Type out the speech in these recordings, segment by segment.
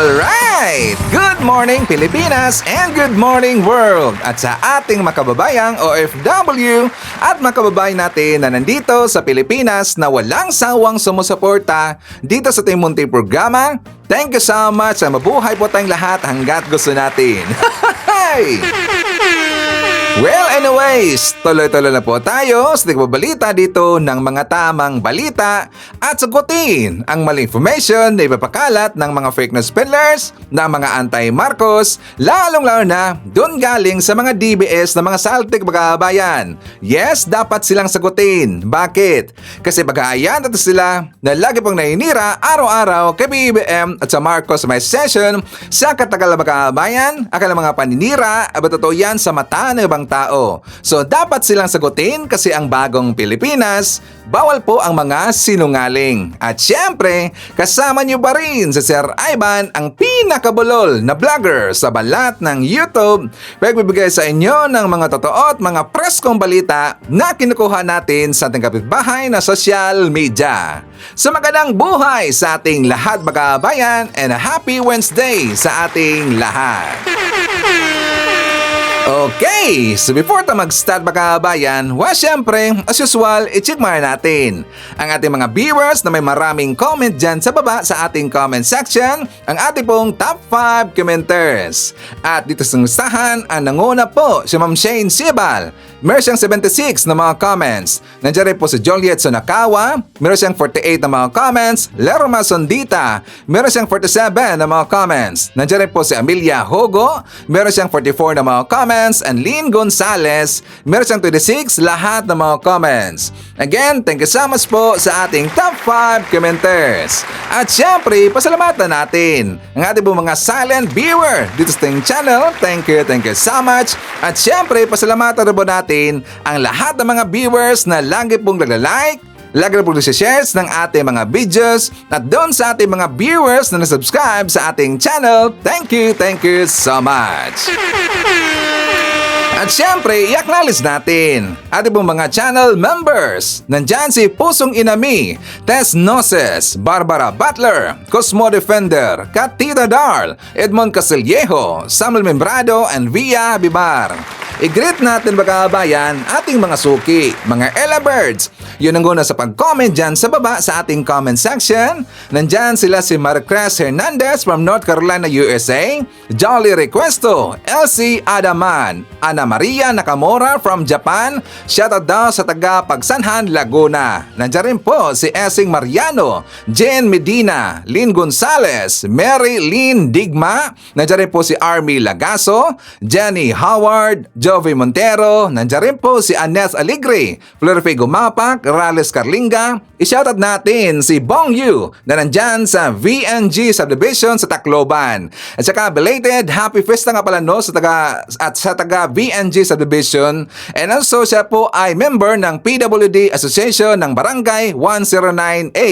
Alright! Good morning Pilipinas and good morning world! At sa ating makababayang OFW at makababayan natin na nandito sa Pilipinas na walang sawang sumusuporta dito sa ating munting programa, thank you so much at mabuhay po tayong lahat hanggat gusto natin. Well, anyways, tuloy-tuloy na po tayo sa tigbabalita dito ng mga tamang balita at sagutin ang maling information na ipapakalat ng mga fake news peddlers na mga anti-Marcos, lalong-lalo na doon galing sa mga DBS na mga saltik bagabayan. Yes, dapat silang sagutin. Bakit? Kasi bagaayan natin sila na lagi pong nainira araw-araw kay BBM at sa Marcos may session sa katagal bagabayan, akala mga paninira, aba totoo yan sa mata ng ibang tao. So dapat silang sagutin kasi ang bagong Pilipinas, bawal po ang mga sinungaling. At syempre, kasama niyo ba rin si Sir Ivan, ang pinakabulol na vlogger sa balat ng YouTube, pagbibigay sa inyo ng mga totoo at mga preskong balita na kinukuha natin sa ating kapitbahay na social media. So magandang buhay sa ating lahat mga kabayan and a happy Wednesday sa ating lahat. Okay, so before tayo mag-start mga kabayan, syempre, as usual, i-check muna natin ang ating mga viewers na may maraming comment dyan sa baba sa ating comment section, ang ating pong top 5 commenters. At dito sa listahan, ang nanguna po si Ma'am Shane Sibal. Meron siyang 76 na mga comments. Nandiyan rin po si Joliet Sonakawa. Meron siyang 48 na mga comments. Lerma Sondita. Meron siyang 47 na mga comments. Nandiyan rin po si Amelia Hogo. Meron siyang 44 na mga comments. And Lynn Gonzalez. Meron siyang 26 lahat ng mga comments. Again, thank you so much po sa ating top 5 commenters. At syempre, pasalamatan natin ang ating po mga silent viewer dito sa ating channel. Thank you so much. At syempre, pasalamatan rin po natin ang lahat ng mga viewers na lagi pong nagla-like, lagi na pong nag-shares ng ating mga videos at doon sa ating mga viewers na nasubscribe sa ating channel. Thank you so much. At syempre, i-acknowledge natin ating pong mga channel members. Nandyan si Pusong Inami, Tess Noses, Barbara Butler, Cosmo Defender, Katita Darl, Edmond Casillejo, Samuel Membrado, and Via Bibar. I-greet natin mga kabayan ating mga suki, mga Ella Birds. Yun ang guna sa pag-comment dyan sa baba sa ating comment section. Nandyan sila si Maricruz Hernandez from North Carolina, USA, Jolly Requesto, Elsie Adaman, Ana Maria Nakamura from Japan, shoutout daw sa taga Pagsanhan, Laguna. Nandyan rin po si Esing Mariano, Jen Medina, Lynn Gonzalez, Mary Lynn Digma, nandyan rin po si Army Lagaso, Jenny Howard, Jovi Montero, nandiyan rin po si Anes Aligre, Florife Gumapak, Rales Carlinga. I-shoutout natin si Bong Yu na nandyan sa VNG Subdivision sa Tacloban. At saka belated Happy Fiesta nga pala no sa taga VNG Subdivision. And also siya po ay member ng PWD Association ng Barangay 109A.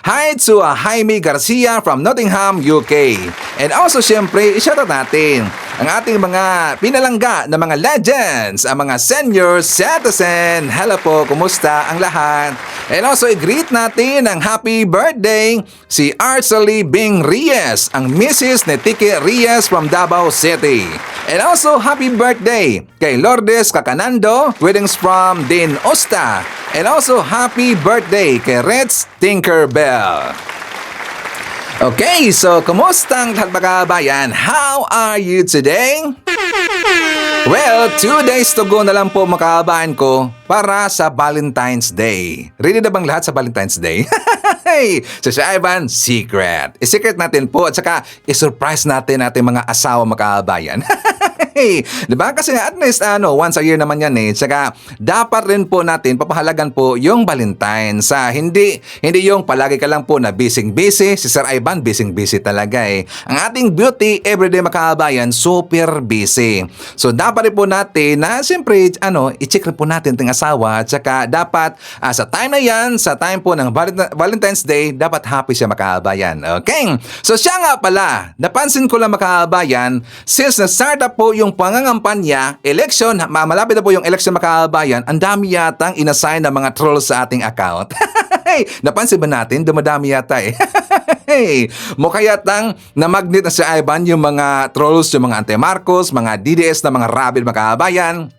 Hi to Jaime Garcia from Nottingham, UK. And also syempre, i-shoutout natin ang ating mga pinalangga na mga legends, ang mga senior citizen. Hello po, kumusta ang lahat? And also i-greet natin ang happy birthday si Arcely Bing Reyes, ang Mrs. Netike Reyes from Davao City. And also happy birthday kay Lourdes Cacanando, greetings from Din Osta. And also happy birthday kay Reds Tinkerbell. Okay, so kumusta ang lahat mga kabayan? How are you today? Well, 2 days to go na lang po mga kabayan ko para sa Valentine's Day. Ready na bang lahat sa Valentine's Day? So si Ivan, secret. I-secret natin po at saka i-surprise natin mga asawa mga kabayan. Diba? Kasi at least once a year naman yan eh. Tsaka dapat rin po natin papahalagan po yung Valentine sa hindi yung palagi ka lang po na busy. Si Sir Ivan busy talaga eh. Ang ating beauty everyday makabayan super busy. So dapat rin po natin na siyempre i-check rin po natin ting asawa. Tsaka dapat sa time na yan, sa time po ng Valentine's Day, dapat happy siya makabayan. Okay? So siya nga pala, napansin ko lang makabayan, since na-start up po yung pangangampanya, election, malapit na po yung election makabayan, ang dami yatang inassign na mga trolls sa ating account. Napansin ba natin? Dumadami yata eh. Hey, mukha yatang na-magnet na si Ivan yung mga trolls, yung mga anti-Marcos, mga DDS na mga rabid makabayan.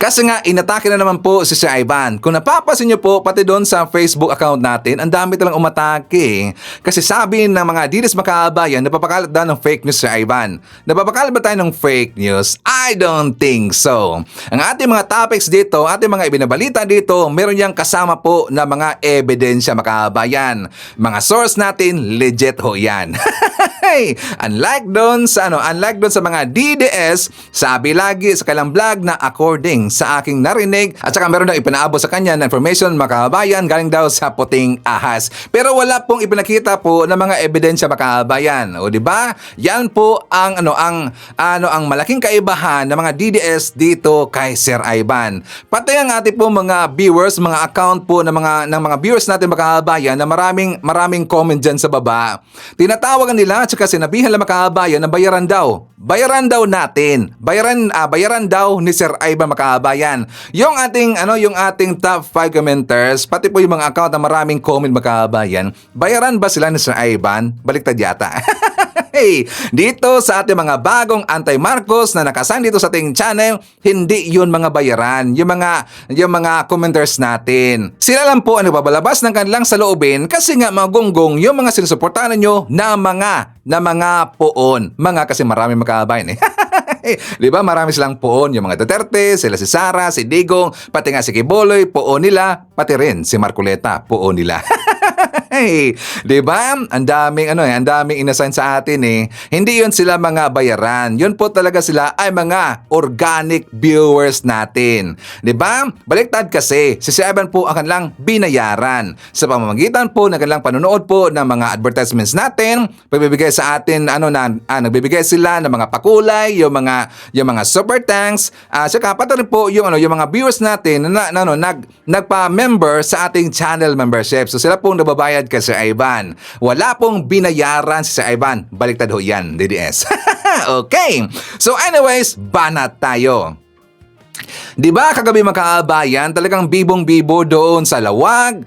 Kasi nga, inatake na naman po si Sir Ivan. Kung napapasin nyo po, pati doon sa Facebook account natin, ang dami talang umatake. Kasi sabi ng mga DDS makabayan, napapakalat daw ng fake news si Ivan. Napapakalat ba tayo ng fake news? I don't think so. Ang ating mga topics dito, ating mga ibinabalita dito, meron yang kasama po na mga ebidensya makabayan. Mga source natin, legit ho yan. Hey, unlike doon sa mga DDS, sabi lagi sa kailang vlog na according sa aking narinig at saka meron daw ipinaabot sa kanya na information makabayan galing daw sa puting ahas. Pero wala pong ipinakita po ng mga ebidensya makabayan. O di ba? Yan po ang ang malaking kaibahan ng mga DDS dito kay Sir Ivan. Pati ang ating po mga viewers, mga account po ng mga viewers natin makabayan na maraming comment diyan sa baba. Tinatawagan nila at saka sinabihan lang makabayan na bayaran daw. Bayaran daw natin. Bayaran daw ni Sir Ivan makabayan. Yung ating top 5 commenters, pati po yung mga account na maraming comment makabayan, bayaran ba sila ni Sir Ivan? Baliktad yata. Hey, dito sa ating mga bagong anti-Marcos na nakasign dito sa ating channel, hindi yun mga bayaran, yung mga commenters natin. Sila lang po ang nagbabalabas ng kanilang saloobin kasi nga mga gonggong yung mga sinusuportahan nyo na mga poon. Mga kasi marami makabayan eh. Di ba marami silang poon, yung mga Duterte, sila si Sara, si Digong, pati nga si Kiboloy, poon nila, pati rin si Marcoleta, poon nila. Hey, 'di ba? Ang daming inassign sa atin eh. Hindi 'yon sila mga bayaran. 'Yon po talaga sila ay mga organic viewers natin. 'Di ba? Baliktad kasi, si Ivan po ang kanilang binayaran sa pamamagitan po ng kanilang panonood po ng mga advertisements natin. Pagbibigay sa atin nagbibigay sila ng mga pakulay, yung mga super thanks. Saka pati rin po yung mga viewers natin na nagpa-member sa ating channel membership. So sila pong nababayad kay Sir Ivan. Wala pong binayaran si Sir Ivan. Baliktad ho yan, DDS. Okay. So anyways, banat tayo. Di ba kagabi makaabayan, talagang bibong-bibo doon sa Lawag,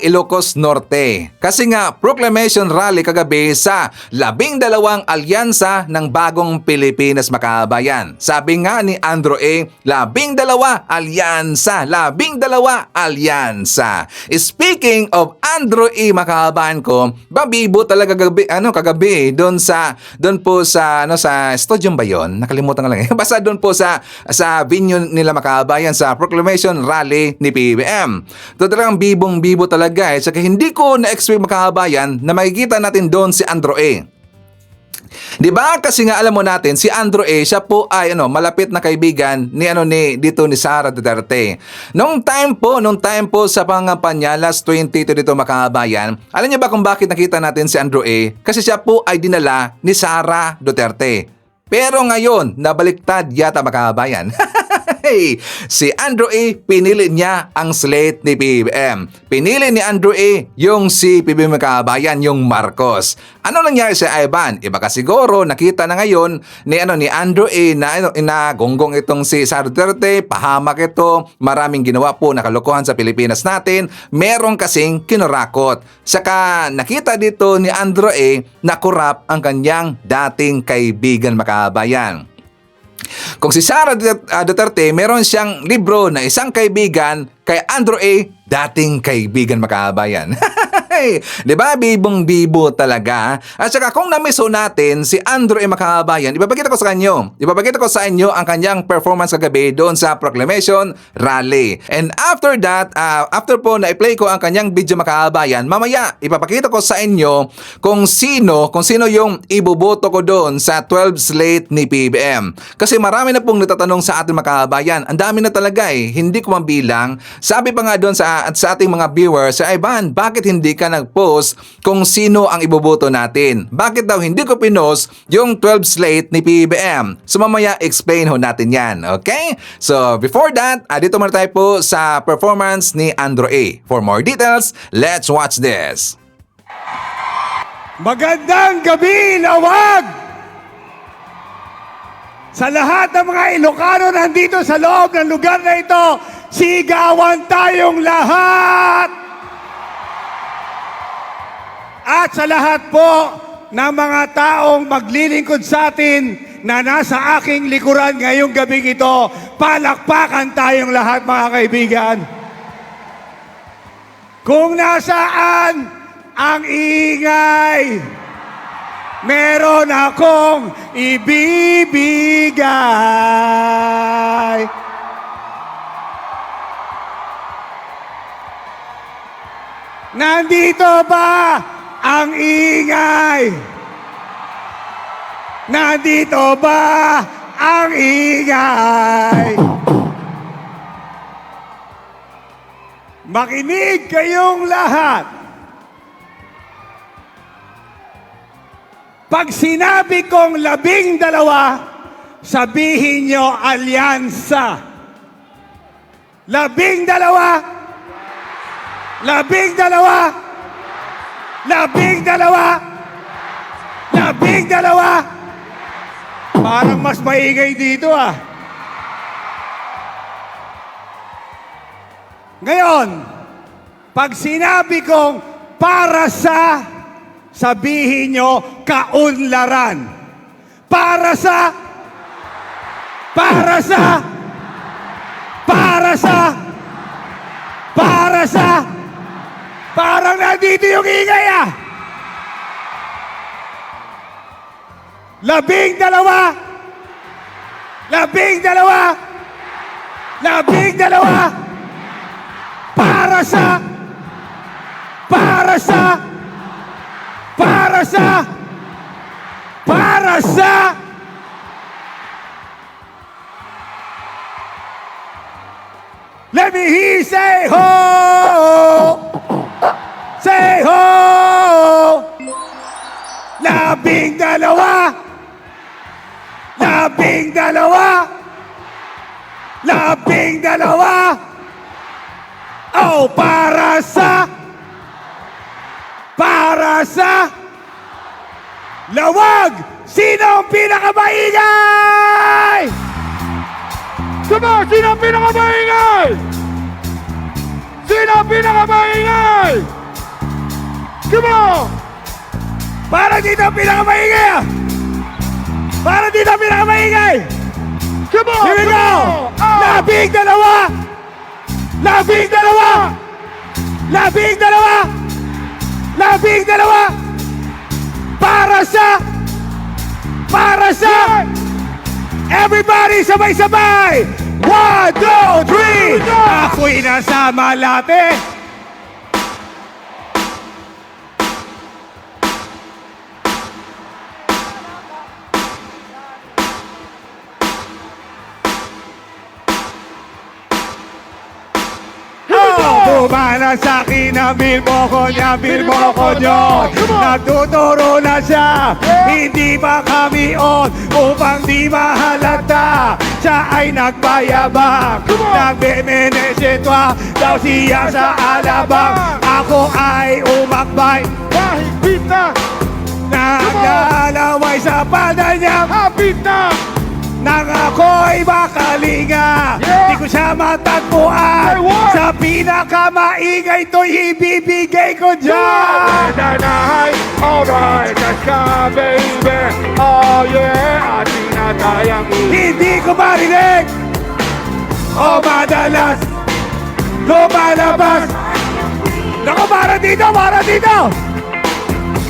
Ilocos Norte. Kasi nga, proclamation rally kagabi sa 12 alyansa ng bagong Pilipinas makaabayan. Sabi nga ni Andrew A., 12 alyansa, 12 alyansa. Speaking of Andrew A. makaabayan ko, babibo talaga kagabi doon po sa studio ba yun? Nakalimutan ko lang eh. Basta doon po sa venue nila makabayan sa proclamation rally ni PBBM. Talagang bibong-bibo talaga eh. Saka hindi ko na-expect makabayan na makikita natin doon si Andrew A. Di ba? Kasi nga alam mo natin si Andrew A, siya po ay malapit na kaibigan ni Sara Duterte. Nung time po sa pangampanya last 2022 dito makabayan, alam niyo ba kung bakit nakita natin si Andrew A? Kasi siya po ay dinala ni Sara Duterte. Pero ngayon, nabaliktad yata makabayan. Hey, si Andrew A, pinili niya ang slate ni PBBM. Pinili ni Andrew A yung si PBBM makabayan, yung Marcos. Ano nangyari sa Ivan? Iba ka siguro, nakita na ngayon ni Andrew A na gonggong itong si Sara Duterte, pahamak ito, maraming ginawa po na kalokohan sa Pilipinas natin, meron kasing kinurakot. Saka nakita dito ni Andrew A na kurap ang kanyang dating kaibigan makabayan. Kung si Sara Duterte, meron siyang libro na isang kaibigan kay Andrew A, dating kaibigan makabayan. Di ba? Bibong-bibo talaga. At saka kung namiso natin si Andrew A. makabayan, ipapakita ko sa inyo ang kanyang performance kagabi doon sa proclamation rally. And after that, after po na i-play ko ang kanyang video makabayan, mamaya ipapakita ko sa inyo kung sino yung iboboto ko doon sa 12 slate ni PBBM. Kasi marami na pong natatanong sa ating makabayan. Ang dami na talaga eh. Hindi ko mabilang. Sabi pa nga doon sa ating mga viewers, Ivan, bakit hindi ka nag-post kung sino ang iboboto natin? Bakit daw hindi ko pinost yung 12 slate ni PBBM? So mamaya explain ho natin yan, okay? So before that, dito muna tayo po sa performance ni Andrew A. For more details, let's watch this. Magandang gabi, Lawag! Sa lahat ng mga Ilocano nandito sa loob ng lugar na ito, sigawan tayong lahat! At sa lahat po ng mga taong maglilingkod sa atin na nasa aking likuran ngayong gabing ito, palakpakan tayong lahat mga kaibigan. Kung nasaan ang ingay, meron akong ibibigay. Nandito ba ang ingay? Nandito ba ang ingay? Makinig kayong lahat. Pag sinabi kong 12, sabihin nyo alyansa. 12. 12. 12. 12. Parang mas maingay dito ah. Ngayon, pag sinabi kong para sa, sabihin nyo kaunlaran. Para sa, para sa, para sa, para sa, parang nandito yung ingay ah. 12. 12. 12. Para sa, para sa, para sa, para sa, let me hear you say ho, say ho, 12, 12, 12. Oh, para sa lawag. Sino ang pinakamaingay? Sama, sino ang pinakamaingay? Sino ang pinakamaingay? Come on! Para dito ang pinakamaingay ah. Para dito ang pinakamaingay. Come on! Here we come go. on! Ah! 12. 12. 12. 12. Para sa, everybody sabay-sabay. 1, 2, 3. Ako'y nasa Malate. Bumana sa akin ang bilbo ko niya, bilbo ko yun. Nagtuturo na siya, hindi ba kami on upang di mahalata. Siya ay nagbayabang, nagbemenesetwa daw siya sa alabang. Ako ay umakbay, Mahigpit na! naglalaway sa palda niya. Hapit na! Nang ako'y makalinga, Yeah! di ko siya matagpuan. Say what? Sa pinakamaingay to'y ibibigay ko dyan. Nanay, alright, let's go, baby. Oh yeah, at tinatayang Hindi ko marinig o madalas lumalabas. Naku, para dito, para dito.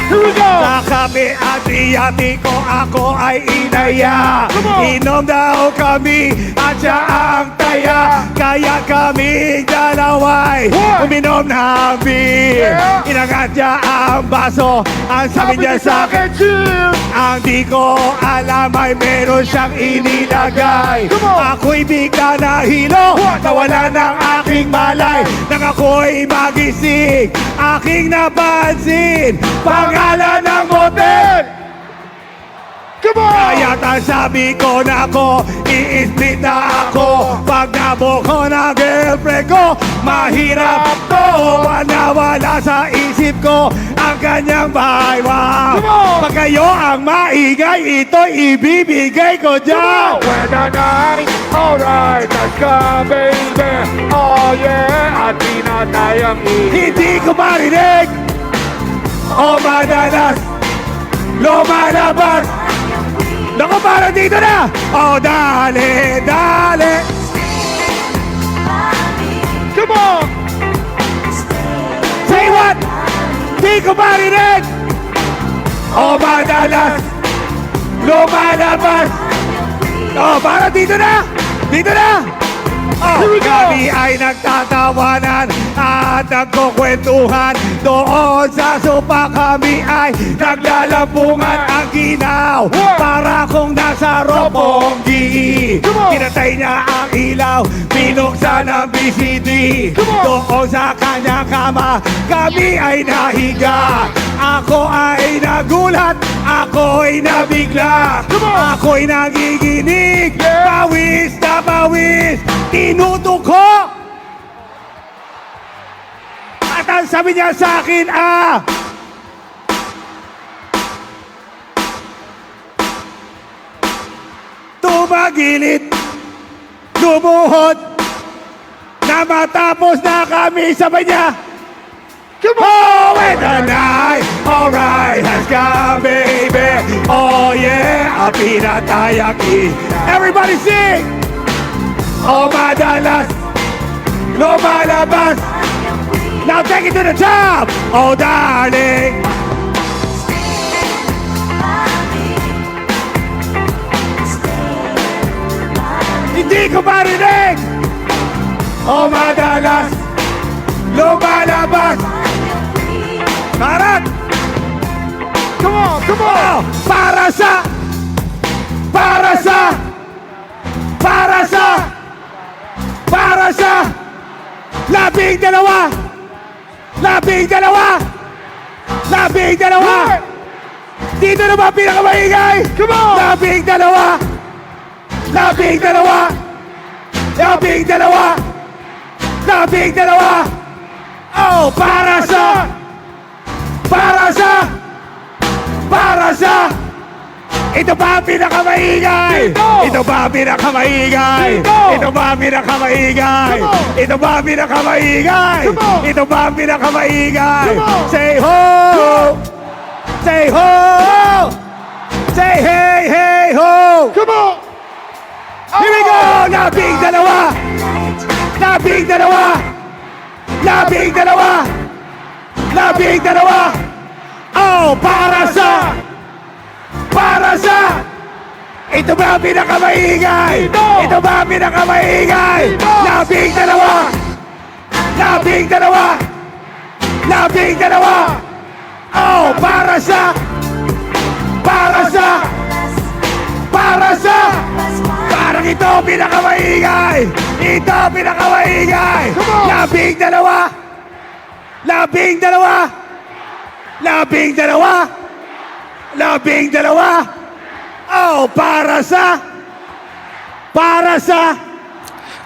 Here we go! Sa kape Adriatico ako ay inaya. Come on! Inom daw kami at siya ang taya. Kaya kami dalaway What? uminom ng beer. Yeah! Inangat niya ang baso. Ang sabi niya sa akin, chill! ang di ko alam ay meron siyang inilagay. Come on! Ako'y bigla nahilo, What? nawala ng aking malay. Nang ako'y magising, aking napansin pangalan ng motel. Come on! Kaya sabi ko na ako, i-split na ako. Pag nabo ko na girlfriend ko, mahirap to. Nawala sa isip ko ang kanyang bahay. Wow. Come on! Pag kayo ang maingay, ito'y ibibigay ko dyan. When the night, alright, let's go, baby. Oh yeah, at tinatayang Hindi ko marinig o madalas lumalabas. Naku, parang dito na. Oh, dale, dale. Come on! Say what? Di ko marinig. O madalas lumalabas. Oh, parang dito na. Dito na. Oh, Here we go. kami ay nagtatawanan at nagkukwentuhan. Doon sa sopa kami ay naglalambungan ang ginaw. Para kung nasa Roppongi. Come on. Pinatay niya ang ilaw, binuksan ang BCD. Come on. Doon sa kanyang kama, kami ay nahiga. Ako ay nagulat, ako ay nabigla. Come on. Ako'y nagiginig, Yeah. pawis na pawis, tinutuko. At ang sabi niya sa akin, tumagilid, lumuhod, na matapos na kami, sabi niya, Come on! oh, when the night, alright, has come, baby. Oh, yeah, pinatayaki. Everybody sing! Oh, madalas, lumalabas. Now take it to the top. Oh, darling. Hindi ko marinig. Oh, madalas, lumalabas. Karat! Come on! Come on! Oh, para sa para sa para sa para sa labing dalawa dito na ba pinakamaingay? Come on! labing dalawa oh, para sa ito ba ang pinakamaingay? Dito! Ito ba ang pinakamaingay? Dito! Ito ba ang pinakamaingay? Come on! Ito ba ang pinakamaingay? Come on! Ito ba ang pinakamaingay? Come on! Say ho! Say ho! Say hey, hey, ho! Come on! Here we go! Labing dalawa! Oh, para sa ito ba ang pinakamaingay? Dito! Ito ba ang pinakamaingay? Dito! Labing dalawa! Oh, para sa parang ito ang pinakamaingay! Ito ang pinakamaingay! Come on! Labing dalawa! Oh, para sa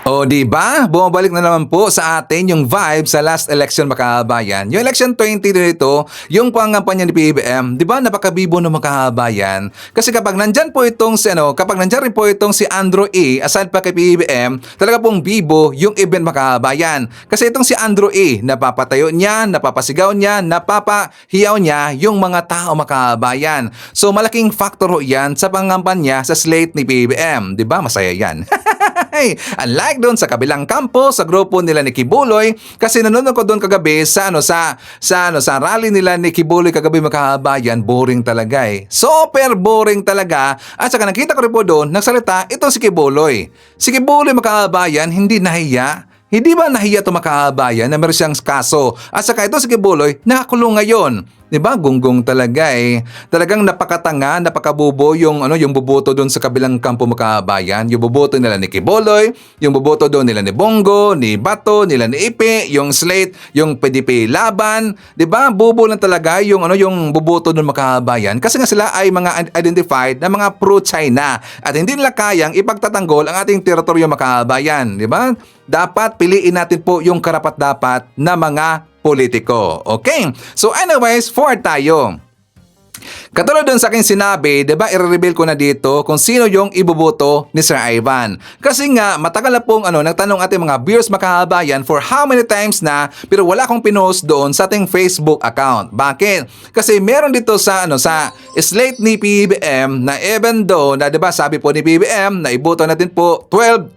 O di ba? Bumabalik na naman po sa atin yung vibe sa last election makabayan. Yung election 20 dito, yung pangampanya ni PBBM, di ba napakabibo ng makabayan? Kasi kapag nandyan po itong kapag nandyan rin po itong si Andrew A, aside pa kay PBBM, talaga pong bibo yung event makabayan. Kasi itong si Andrew A, napapatayo niya, napapasigaw niya, napapahiyaw niya yung mga tao makabayan. So malaking factor ho yan sa pangampanya sa slate ni PBBM. Di ba? Masaya yan. Unlike doon sa kabilang kampo, sa grupo nila ni Kibuloy, kasi nanonood ko doon kagabi sa rally nila ni Kibuloy kagabi makabayan, boring talaga eh. Super boring talaga. At saka nakita ko rin po doon, nagsalita ito si Kibuloy. Si Kibuloy makabayan, hindi nahiya. Hindi ba nahiya ito makabayan na meron siyang kaso? At saka ito si Kibuloy, nakakulong ngayon. Diba? Gunggong talaga eh. Talagang napakatanga, napakabubo yung boboto doon sa kabilang kampo makabayan. Yung boboto nila ni Kibuloy, yung boboto doon nila ni Bongo, ni Bato, nila ni Ipe, yung slate, yung PDP laban. Diba? Bubo lang talaga yung boboto doon makabayan. Kasi nga sila ay mga identified na mga pro-China. At hindi nila kayang ipagtatanggol ang ating teritoryo makabayan. Diba? Dapat piliin natin po yung karapat-dapat na mga politiko. Okay? So anyways, forward tayo. Katulad dun sa aking sinabi, diba, i-reveal ko na dito kung sino yung ibuboto ni Sir Ivan. Kasi nga, matagal na pong nagtanong ating mga viewers makahabayan for how many times na, pero wala akong pinost doon sa ating Facebook account. Bakit? Kasi meron dito sa slate ni PBBM na even though, na diba, sabi po ni PBBM na iboto natin po 12-0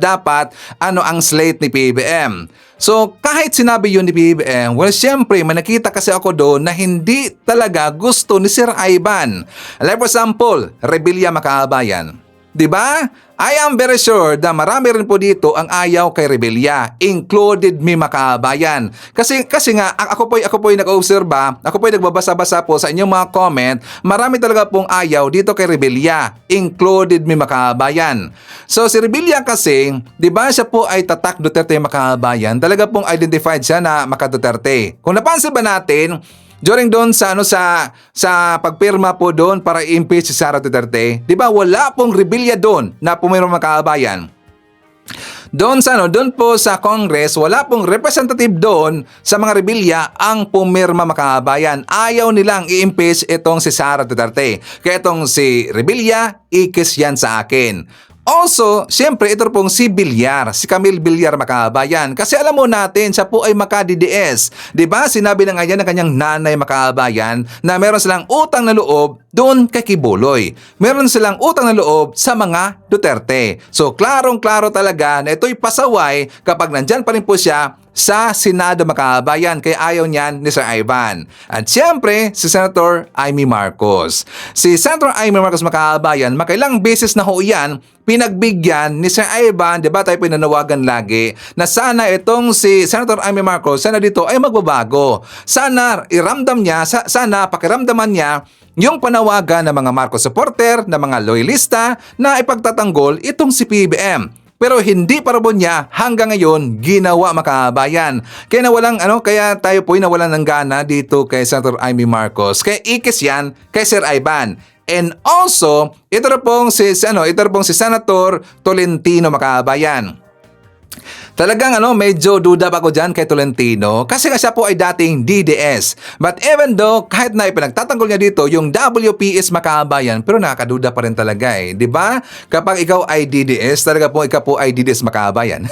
dapat ang slate ni PBBM. So, kahit sinabi yun ni PBBM, well, syempre, may nakita kasi ako doon na hindi talaga gusto ni Sir Ivan. Like for example, Rebilla Makahabayan. Diba? I am very sure na marami rin po dito ang ayaw kay Rebilla, included me Makahabayan. Kasi nga, ako po nag-obserba, ako po nagbabasa-basa po sa inyong mga comment, marami talaga pong ayaw dito kay Rebilla, included me Makahabayan. So si Rebilla kasi, di ba siya po ay tatak Duterte Makahabayan, talaga pong identified siya na Maka Duterte. Kung napansin ba natin, during doon sa pagpirma po doon para i-impeach si Sara Duterte, 'di ba wala pong Rebilla doon na pumirma Makahabayan. Doon po sa Congress, wala pong representative doon sa mga Rebilla ang pumirma Makahabayan. Ayaw nilang i-impeach itong si Sara Duterte. Kaya itong si Rebilla, ikis yan sa akin. Also, siyempre ito pong si Villar, si Camille Villar Makahabayan. Kasi alam mo natin, siya po ay maka-DDS. Diba? Sinabi na nga yan ng kanyang nanay Makahabayan na meron silang utang na loob doon kay Kibuloy. Meron silang utang na loob sa mga Duterte. So, klarong-klaro talaga na ito'y pasaway kapag nandyan pa rin po siya sa Senado Makahabayan, kaya ayaw niyan ni Sir Ivan. At siyempre, si Senator Amy Marcos. Si Senator Amy Marcos Makahabayan, makailang beses na ho yan, pinagbigyan ni Sir Ivan, di ba tayo pinanawagan lagi, na sana itong si Senator Amy Marcos, sana dito ay magbabago. Sana iramdam niya, sana pakiramdaman niya yung panawagan ng mga Marcos supporter, ng mga loyalista na ipagtatanggol itong si PBBM. Pero hindi pa rin niya hanggang ngayon ginawa Makahabayan. Kaya kaya tayo po nawalan ng gana dito kay Senator Amy Marcos. Kaya ikis yan kay Sir Ivan. And also, ito pong si Senator Tolentino Makahabayan. Talagang medyo duda pa ako dyan kay Tolentino kasi siya po ay dating DDS. But even though kahit na ipinagtatanggol niya dito yung WPS Makahabayan, pero nakakaduda pa rin talaga di ba? Kapag ikaw ay DDS, talaga po ikaw po ay DDS Makahabayan.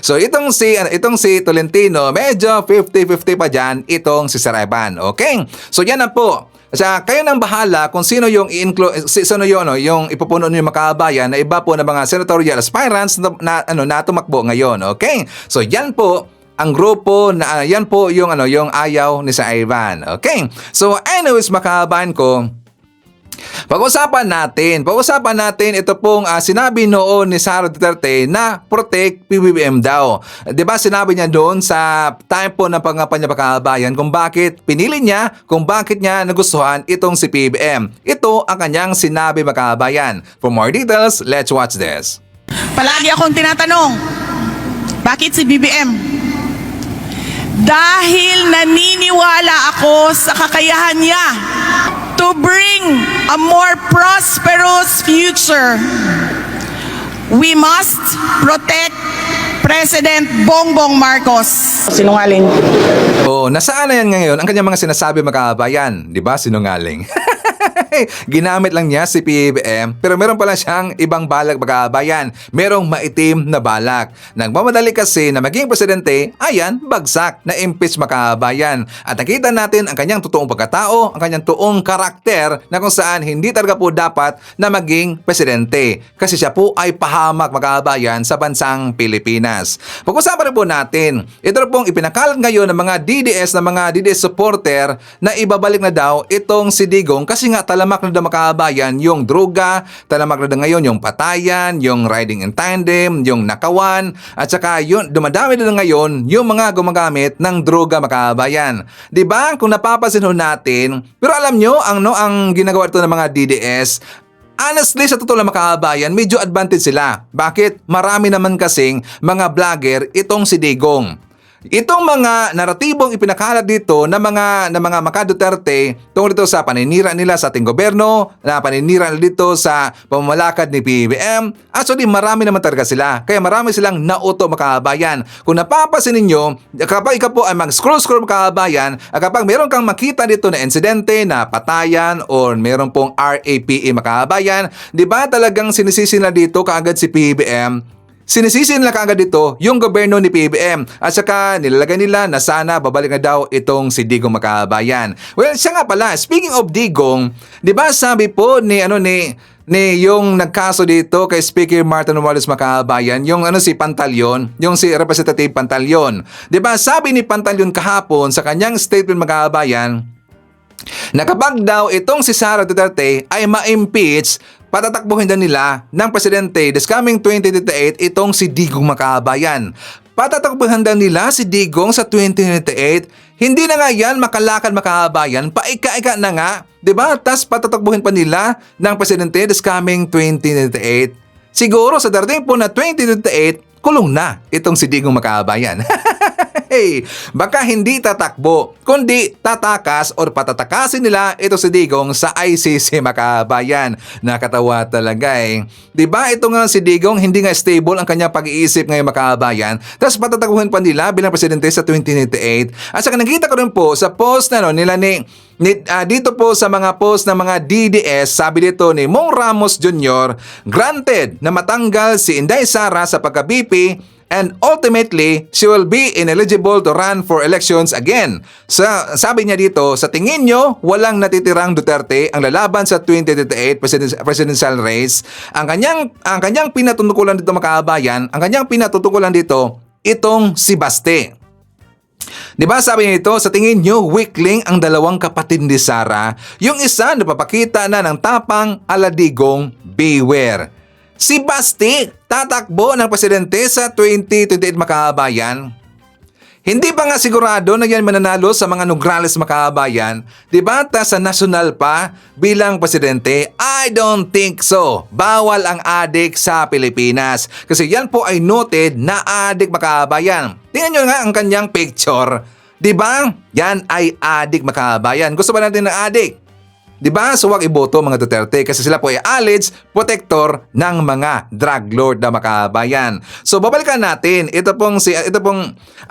So itong si Tolentino, medyo 50-50 pa dyan itong si Sir Ivan. Okay? So yan na po. Kayo nang bahala kung sino yung yung ipupuno niyo Makahabayan na iba po ng mga senatorial aspirants na tumakbo ngayon. Okay? So yan po ang grupo na yan po yung ayaw ni Sir Ivan. Okay? So anyways Makahabayan ko, pag-usapan natin ito pong sinabi noon ni Sara Duterte na protect PBBM daw. 'Di ba sinabi niya doon sa time po ng pangkampanya Makahabayan kung bakit pinili niya, kung bakit niya nagustuhan itong si PBBM. Ito ang kanyang sinabi Makahabayan. For more details, let's watch this. Palagi akong tinatanong, bakit si BBM? Dahil naniniwala ako sa kakayahan niya to bring a more prosperous future. We must protect President Bongbong Marcos. Sinungaling. Nasaan na yan ngayon ang kanyang mga sinasabi Makahabayan? Di ba sinungaling? Ginamit lang niya si PBBM pero meron pala siyang ibang balak Makahabayan. Merong maitim na balak. Nagmamadali kasi na maging presidente, ayan, bagsak na impeach Makahabayan. At nakita natin ang kanyang totoong pagkatao, ang kanyang toong karakter na kung saan hindi talaga po dapat na maging presidente. Kasi siya po ay pahamak Makahabayan sa bansang Pilipinas. Pag-usapan rin po natin, ito pong ipinakalat ngayon ng mga DDS supporter na ibabalik na daw itong si Digong kasi nga talamak na daw Makahabayan yung droga, talamak na daw ngayon yung patayan, yung riding in tandem, yung nakawan, at saka yun, dumadami na ngayon yung mga gumagamit ng droga Makahabayan. Diba? Kung napapansin natin, pero alam nyo, ang ginagawa ito ng mga DDS, honestly, sa totoo lang Makahabayan, medyo advantage sila. Bakit? Marami naman kasing mga vlogger itong si Digong. Itong mga naratibong ipinakalat dito ng mga maka-Duterte tungkol dito sa paninira nila sa ating gobyerno, na paninira nila dito sa pamamalakad ni PBBM, actually marami naman talaga sila. Kaya marami silang nauto mga kababayan. Kung napapansin ninyo, kapag ikaw po ay mag-scroll mga kababayan, kapag meron kang makita dito na insidente na patayan or meron pong RAPE mga kababayan, di ba talagang sinisisi na dito kaagad si PBBM? Sinisisi nila kaagad dito yung gobyerno ni PBBM at saka nilalagay nila na sana babalik na daw itong si Digong Makabayan. Well, siya nga pala, speaking of Digong, di ba sabi po ni yung nagkaso dito kay Speaker Martin Romualdez Makabayan, yung si Pantaleon, yung si Representative Pantaleon. Di ba sabi ni Pantaleon kahapon sa kanyang statement Makabayan, na kapag daw itong si Sara Duterte ay ma-impeach, patatakbuhin na nila ng presidente this coming 2028 itong si Digong Makabayan. Patatakbuhin na nila si Digong sa 2028. Hindi na nga yan makalakad Makabayan, paika-ika na nga, 'di ba? Tas patatakbuhin pa nila ng presidente this coming 2028. Siguro sa darating po na 2028, kulong na itong si Digong Makabayan. Hey, baka hindi tatakbo, kundi tatakas or patatakasin nila ito si Digong sa ICC Makabayan. Nakatawa talaga eh. Diba ito nga si Digong, hindi nga stable ang kanyang pag-iisip ngayon Makabayan, tapos patatakuhin pa nila bilang presidente sa 2028. At saka nakita ko rin po sa post na nila dito po sa mga post ng mga DDS, sabi dito ni Mong Ramos Jr., granted na matanggal si Inday Sara sa pagka-BP and ultimately, she will be ineligible to run for elections again. Sabi niya dito, sa tingin nyo, walang natitirang Duterte ang lalaban sa 2028 presidential race. Ang kanyang pinatutukulan dito mga kabayan, ang kanyang pinatutukulan dito, itong si Baste. Diba sabi niya ito, sa tingin nyo, weakling ang dalawang kapatid ni Sara. Yung isa napapakita na ng tapang ala Digong, beware. Si Basti, tatakbo ng presidente sa 2028 makabayan. Hindi pa nga sigurado na yan mananalo sa mga Nograles makabayan. Diba sa national pa bilang presidente? I don't think so. Bawal ang adik sa Pilipinas. Kasi yan po ay noted na adik makabayan. Tingnan nyo nga ang kanyang picture. Diba? Yan ay adik makabayan. Gusto ba natin ng adik? Diba? So wag iboto mga Duterte kasi sila po ay alleged protector ng mga drug lord na makabayan. So babalikan natin ito pong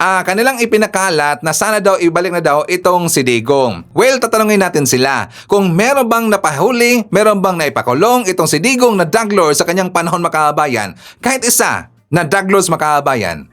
kanilang ipinakalat na sana daw ibalik na daw itong si Digong. Well, tatanungin natin sila kung meron bang napahuli, meron bang naipakulong itong si Digong na drug lord sa kanyang panahon makabayan. Kahit isa na drug lords makabayan.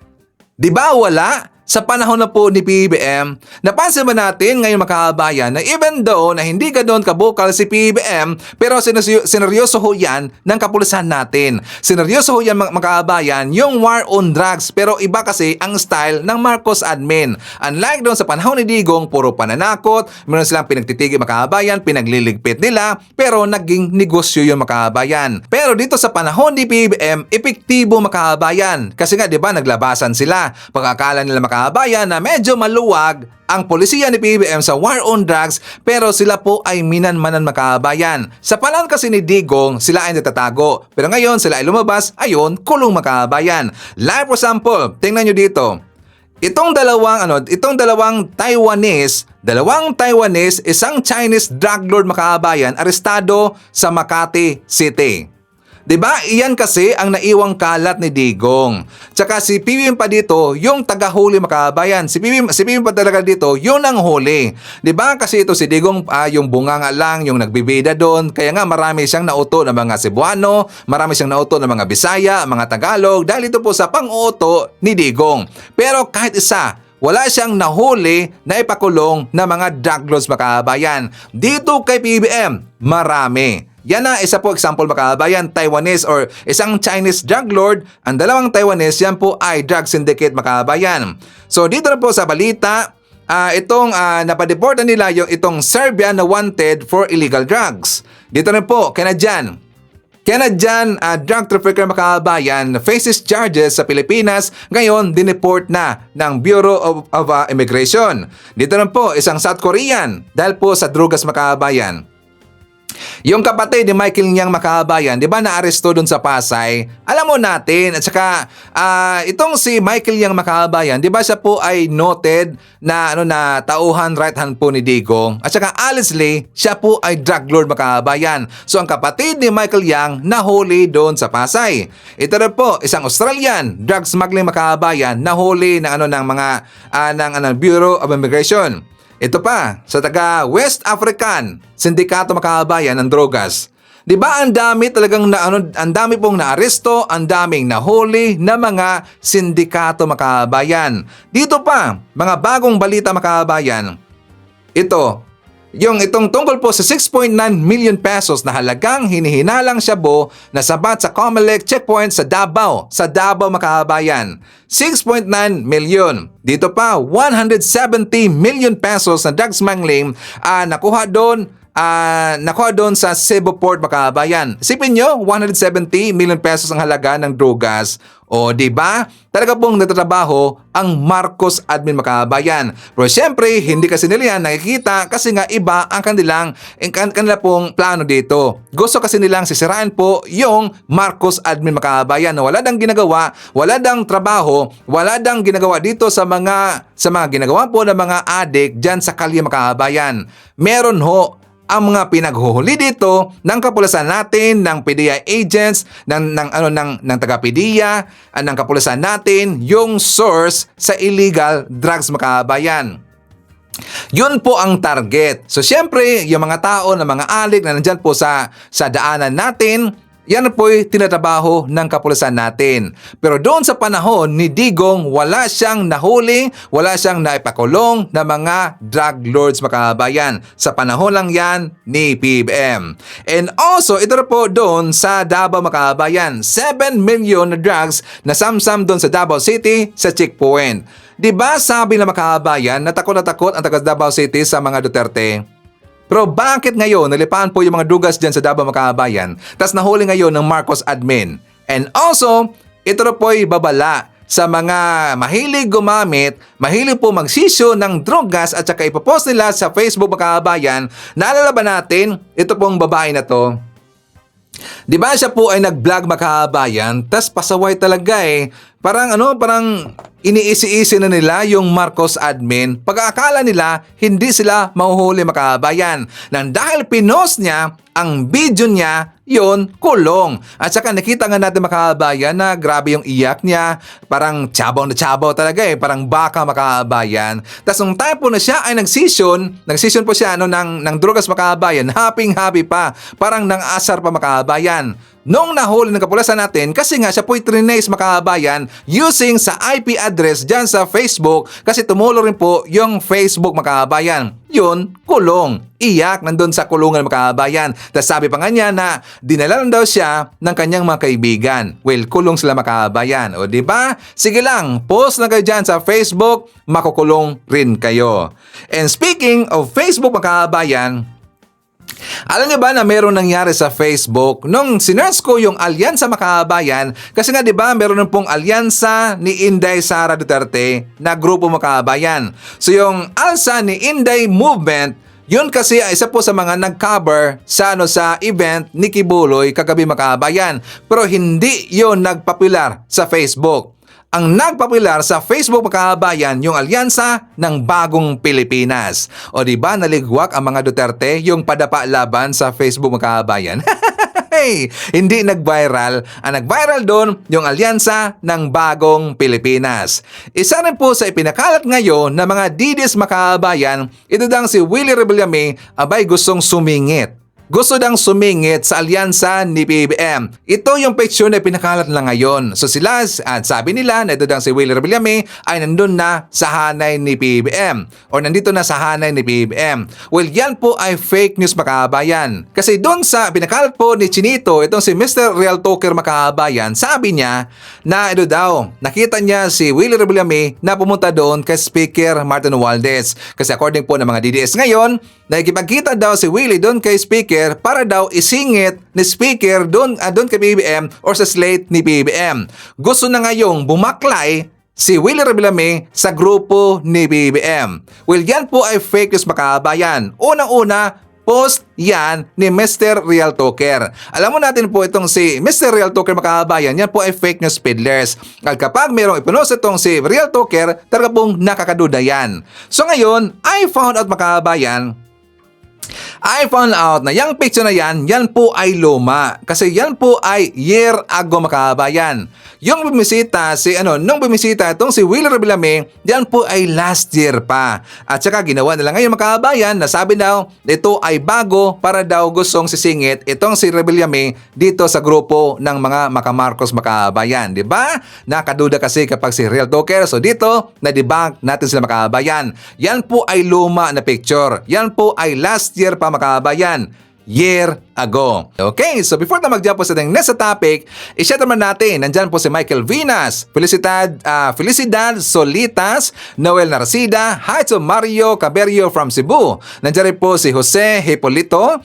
Diba wala? Sa panahon na po ni PBBM, napansin ba natin ngayon makabayan na even though na hindi ganoon kabukal si PBBM, pero sineryoso ho yan ng kapulisan natin. Sineryoso ho yan makabayan yung war on drugs, pero iba kasi ang style ng Marcos admin. Unlike doon sa panahon ni Digong, puro pananakot, meron silang pinagtitigil makabayan, pinagliligpit nila, pero naging negosyo yung makabayan. Pero dito sa panahon ni PBBM, epektibo makabayan. Kasi nga 'di ba naglabasan sila. Pagkakala nila makabayan na medyo maluwag ang polisiya ni PBBM sa war on drugs, pero sila po ay minanmanan makabayan. Sa panahon kasi ni Digong, sila ay natatago. Pero ngayon sila ay lumabas, ayon, kulong makabayan. Like for example, tingnan nyo dito. Itong dalawang Taiwanese, isang Chinese drug lord makabayan, arestado sa Makati City. Diba? Iyan kasi ang naiwang kalat ni Digong. Tsaka si PBBM pa dito, yung tagahuli makabayan. Si PBBM pa talaga dito, yung nanghuli. Diba? Kasi ito si Digong, yung bunganga lang, yung nagbibida doon. Kaya nga marami siyang nauto ng mga Cebuano, marami siyang nauto ng mga Bisaya, mga Tagalog, dahil ito po sa pang-uto ni Digong. Pero kahit isa, wala siyang nahuli na ipakulong na mga drug lords makabayan. Dito kay PBBM, marami. Yan na, isa po example makabayan, Taiwanese or isang Chinese drug lord, ang dalawang Taiwanese, yan po ay drug syndicate makabayan. So dito na po sa balita, napadeport na nila yung itong Serbian na wanted for illegal drugs. Dito na po, Canadian drug trafficker makabayan faces charges sa Pilipinas, ngayon dineport na ng Bureau of Immigration. Dito na po, isang South Korean dahil po sa drugas makabayan. Yung kapatid ni Michael Yang Makabayan, di ba naaresto doon sa Pasay? Alam mo natin. At saka, itong si Michael Yang Makabayan, di ba siya po ay noted na, na tauhan right hand po ni Digong? At saka honestly, siya po ay drug lord Makabayan. So ang kapatid ni Michael Yang nahuli doon sa Pasay. Ito rin po, isang Australian drug smuggling Makabayan nahuli ng ng mga Bureau of Immigration. Ito pa, sa taga West African Sindikato Makabayan ng Drogas. 'Di ba ang dami talagang ang dami pong naaresto, ang daming nahuli na mga sindikato Makabayan. Dito pa, mga bagong balita Makabayan. Itong tungkol po sa 6.9 million pesos na halagang hinihinalang shabu na sabat sa Comelec checkpoint sa Davao Makabayan. 6.9 million. Dito pa, 170 million pesos na drug smuggling nakuha doon sa Cebu Port Makabayan. Isipin nyo, 170 million pesos ang halaga ng drogas. O di ba? Talaga pong nagtatrabaho ang Marcos admin Makabayan. Pero siyempre, hindi kasi nila yan nakikita kasi nga iba ang kanila pong plano dito. Gusto kasi nilang sisiraan po yung Marcos admin Makabayan na wala dang ginagawa, wala dang trabaho, wala dang ginagawa dito sa mga ginagawa po ng mga adik dyan sa Kalye Makabayan. Meron ho ang mga pinaghuhuli dito ng kapulisan natin, ng PDEA agents, ng taga-PDEA, ng kapulisan natin, yung source sa illegal drugs Makabayan. Yun po ang target. So syempre, yung mga tao na mga alik na nandyan po sa daanan natin, yan po'y tinatrabaho ng kapulisan natin. Pero doon sa panahon ni Digong, wala siyang nahuli, wala siyang naipakulong na mga drug lords Makabayan. Sa panahon lang yan ni PBM. And also, ito na po doon sa Davao Makabayan. 7 million na drugs na samsam doon sa Davao City sa checkpoint. Diba sabi na Makabayan na takot ang taga Davao City sa mga Duterte? Pero bakit ngayon nalipahan po yung mga dugas dyan sa Davao Makabayan tas nahuli ngayon ng Marcos admin? And also, ito na po'y babala sa mga mahilig gumamit, mahilig po magsisyo ng drogas at saka ipopost nila sa Facebook Makabayan. Naalala ba natin, ito pong babae na to? Di ba siya po ay nag-vlog Makabayan tas pasaway talaga eh. Parang iniisi-isi na nila yung Marcos admin. Pag-aakala nila hindi sila mahuhuli Makabayan. Nang dahil pinost niya ang video niya, yon kulong. At saka nakita nga natin Makabayan na grabe yung iyak niya. Parang tsabaw na tsabaw talaga eh. Parang baka Makabayan. Tapos nung time po na siya ay nagsisyon po siya ng drogas Makabayan. Happy pa. Parang nang-asar pa Makabayan. Nung nahuli ng kapulisan natin, kasi nga siya po'y trinace Makabayan using sa IP address dyan sa Facebook kasi tumulo rin po yung Facebook Makabayan. Yun, kulong. Iyak nandun sa kulungan Makabayan. Tapos sabi pa nga niya na dinala lang daw siya ng kanyang mga kaibigan. Well, kulong sila Makabayan. O diba? Sige lang, post na kayo dyan sa Facebook, makukulong rin kayo. And speaking of Facebook Makabayan, alam niyo ba na meron nangyari sa Facebook nung sinerch ko yung Alyansa Makabayan kasi nga 'di ba meron ng pong alyansa ni Inday Sara Duterte na grupo Makabayan. So yung alsa ni Inday Movement, yun kasi ay isa po sa mga nag-cover sa event ni Kibuloy kagabi Makabayan. Pero hindi yun nagpopular sa Facebook. Ang nagpopular sa Facebook Makabayan yung alyansa ng Bagong Pilipinas. O di ba naligwak ang mga Duterte yung padapa laban sa Facebook Makabayan? Hey, hindi nag-viral. Ang nag-viral doon yung alyansa ng Bagong Pilipinas. Isa rin po sa ipinakalat ngayon ng mga DDS Makabayan, ito dang si Willie Rebillame abay gustong sumingit. Gusto dang sumingit sa alyansa ni PBM. Ito yung picture na pinakalat na ngayon. So sila, at sabi nila na ito dang si Willie Rebillame ay nandun na sa hanay ni PBM. O nandito na sa hanay ni PBM. Well, yan po ay fake news Makabayan. Kasi doon sa pinakalat po ni Chinito, itong si Mr. Real Talker Makabayan, sabi niya na ito daw, nakita niya si Willie Rebillame na pumunta doon kay Speaker Martin Romualdez. Kasi according po ng mga DDS ngayon, nakikipagkita daw si Willie doon kay Speaker para daw isingit ni Speaker doon kay PBM or sa slate ni PBM. Gusto na ngayong bumaklay si Willie Rebillame sa grupo ni PBM. Well, yan po ay fake news Makabayan. Unang-una, Post yan ni Mr. Real Talker. Alam mo natin po itong si Mr. Real Talker mga kababayan, yan po ay fake news peddlers. At kapag mayroong ipinost itong si Real Talker, talaga pong nakakaduda yan. So ngayon, I found out mga kababayan, na yung picture na yan po ay luma. Kasi yan po ay year ago mga kababayan. Yung bumisita nung bumisita itong si Will Revillame, yan po ay last year pa. At saka ginawa nila ngayon mga kababayan na sabi daw ito ay bago para daw gustong sisingit itong si Revillame dito sa grupo ng mga Makamarcos mga kababayan. Diba? Nakaduda kasi kapag si Real Talker. So dito, na-debunk natin sila mga kababayan. Yan po ay luma na picture. Yan po ay last year pa mga kababayan. Year ago. Okay, so before na mag-jump po sa next topic, i-share naman natin, nandyan po si Michael Vinas, Felicidad Solitas, Noel Narcida, hi to Mario Caberio from Cebu. Nandyan rin po si Jose Hipolito,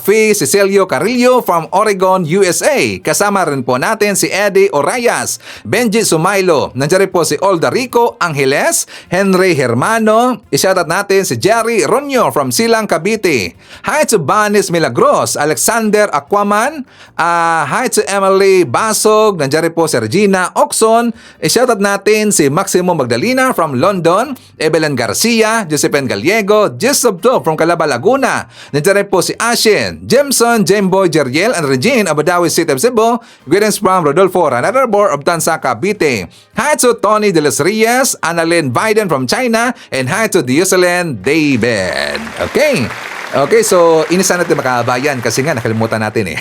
Fi Cecilio Carrillo from Oregon, USA. Kasama rin po natin si Eddie Orayas, Benji Sumailo. Nandyan rin po si Olda Rico Angeles, Henry Hermano. I-shoutout natin si Jerry Ronyo from Silang, Cavite. Hi to Banis Milagros, Alexander Aquaman, hi to Emily Basog, nandiyan rin po si Regina Oxon, i-shoutout natin si Maximo Magdalena from London, Evelyn Garcia, Josephine Gallego, Jessup Do from Calaba, Laguna, nandiyan rin po si Ashen, Jemson, Jemboy, Jeriel, and Regine, Abudawi City of Cebu, greetings from Rodolfo Ranadarbor of Tansa, Cavite. Hi to Tony De Los Reyes, Annalyn Biden from China, and hi to Dioselen David. Okay, so inisa natin mga kabayan kasi nga nakalimutan natin eh.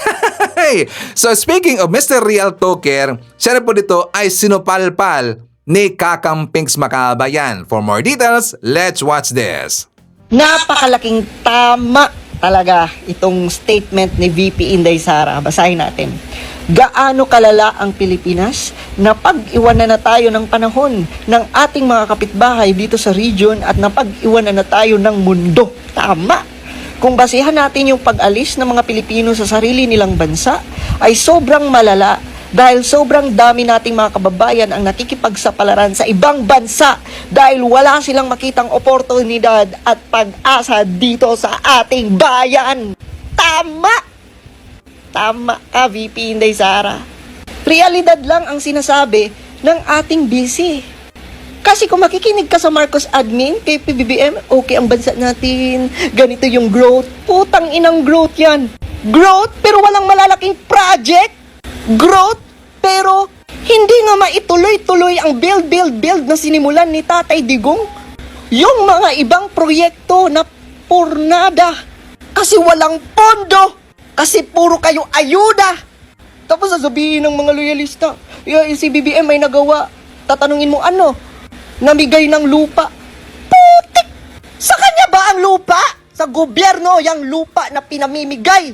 So speaking of Mr. Real Talker, siya rin po dito ay sinupalpal ni Kakampings mga kabayan. For more details, let's watch this. Napakalaking tama talaga itong statement ni VP Inday Sara. Basahin natin. Gaano kalala ang Pilipinas na pag-iwanan na tayo ng panahon ng ating mga kapitbahay dito sa region at napag-iwanan na tayo ng mundo. Tama! Kung basihan natin yung pag-alis ng mga Pilipino sa sarili nilang bansa, ay sobrang malala dahil sobrang dami nating mga kababayan ang nakikipagsapalaran sa ibang bansa dahil wala silang makitang oportunidad at pag-asa dito sa ating bayan. Tama! Tama ka, VP Inday Sara. Realidad lang ang sinasabi ng ating BC. Kasi kung makikinig ka sa Marcos admin, kay PBBM, okay ang bansa natin, ganito yung growth. Putang inang growth yan. Growth, pero walang malalaking project. Growth, pero hindi nga maituloy-tuloy ang build na sinimulan ni Tatay Digong. Yung mga ibang proyekto na purnada. Kasi walang pondo. Kasi puro kayo ayuda. Tapos sasabihin ng mga loyalista, si BBM may nagawa. Tatanungin mo ano? Namigay ng lupa. Putik! Sa kanya ba ang lupa? Sa gobyerno, yung lupa na pinamimigay.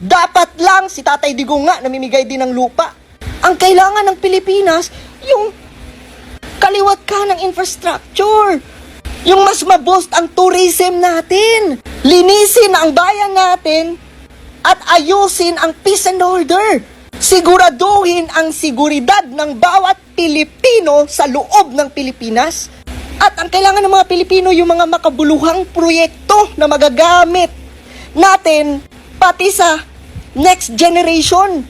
Dapat lang si Tatay Digong nga namimigay din ng lupa. Ang kailangan ng Pilipinas, yung kaliwat ka ng infrastructure. Yung mas maboost ang tourism natin. Linisin ang bayan natin at ayusin ang peace and order. Siguraduhin ang seguridad ng bawat Pilipino sa loob ng Pilipinas. At ang kailangan ng mga Pilipino yung mga makabuluhang proyekto na magagamit natin pati sa next generation.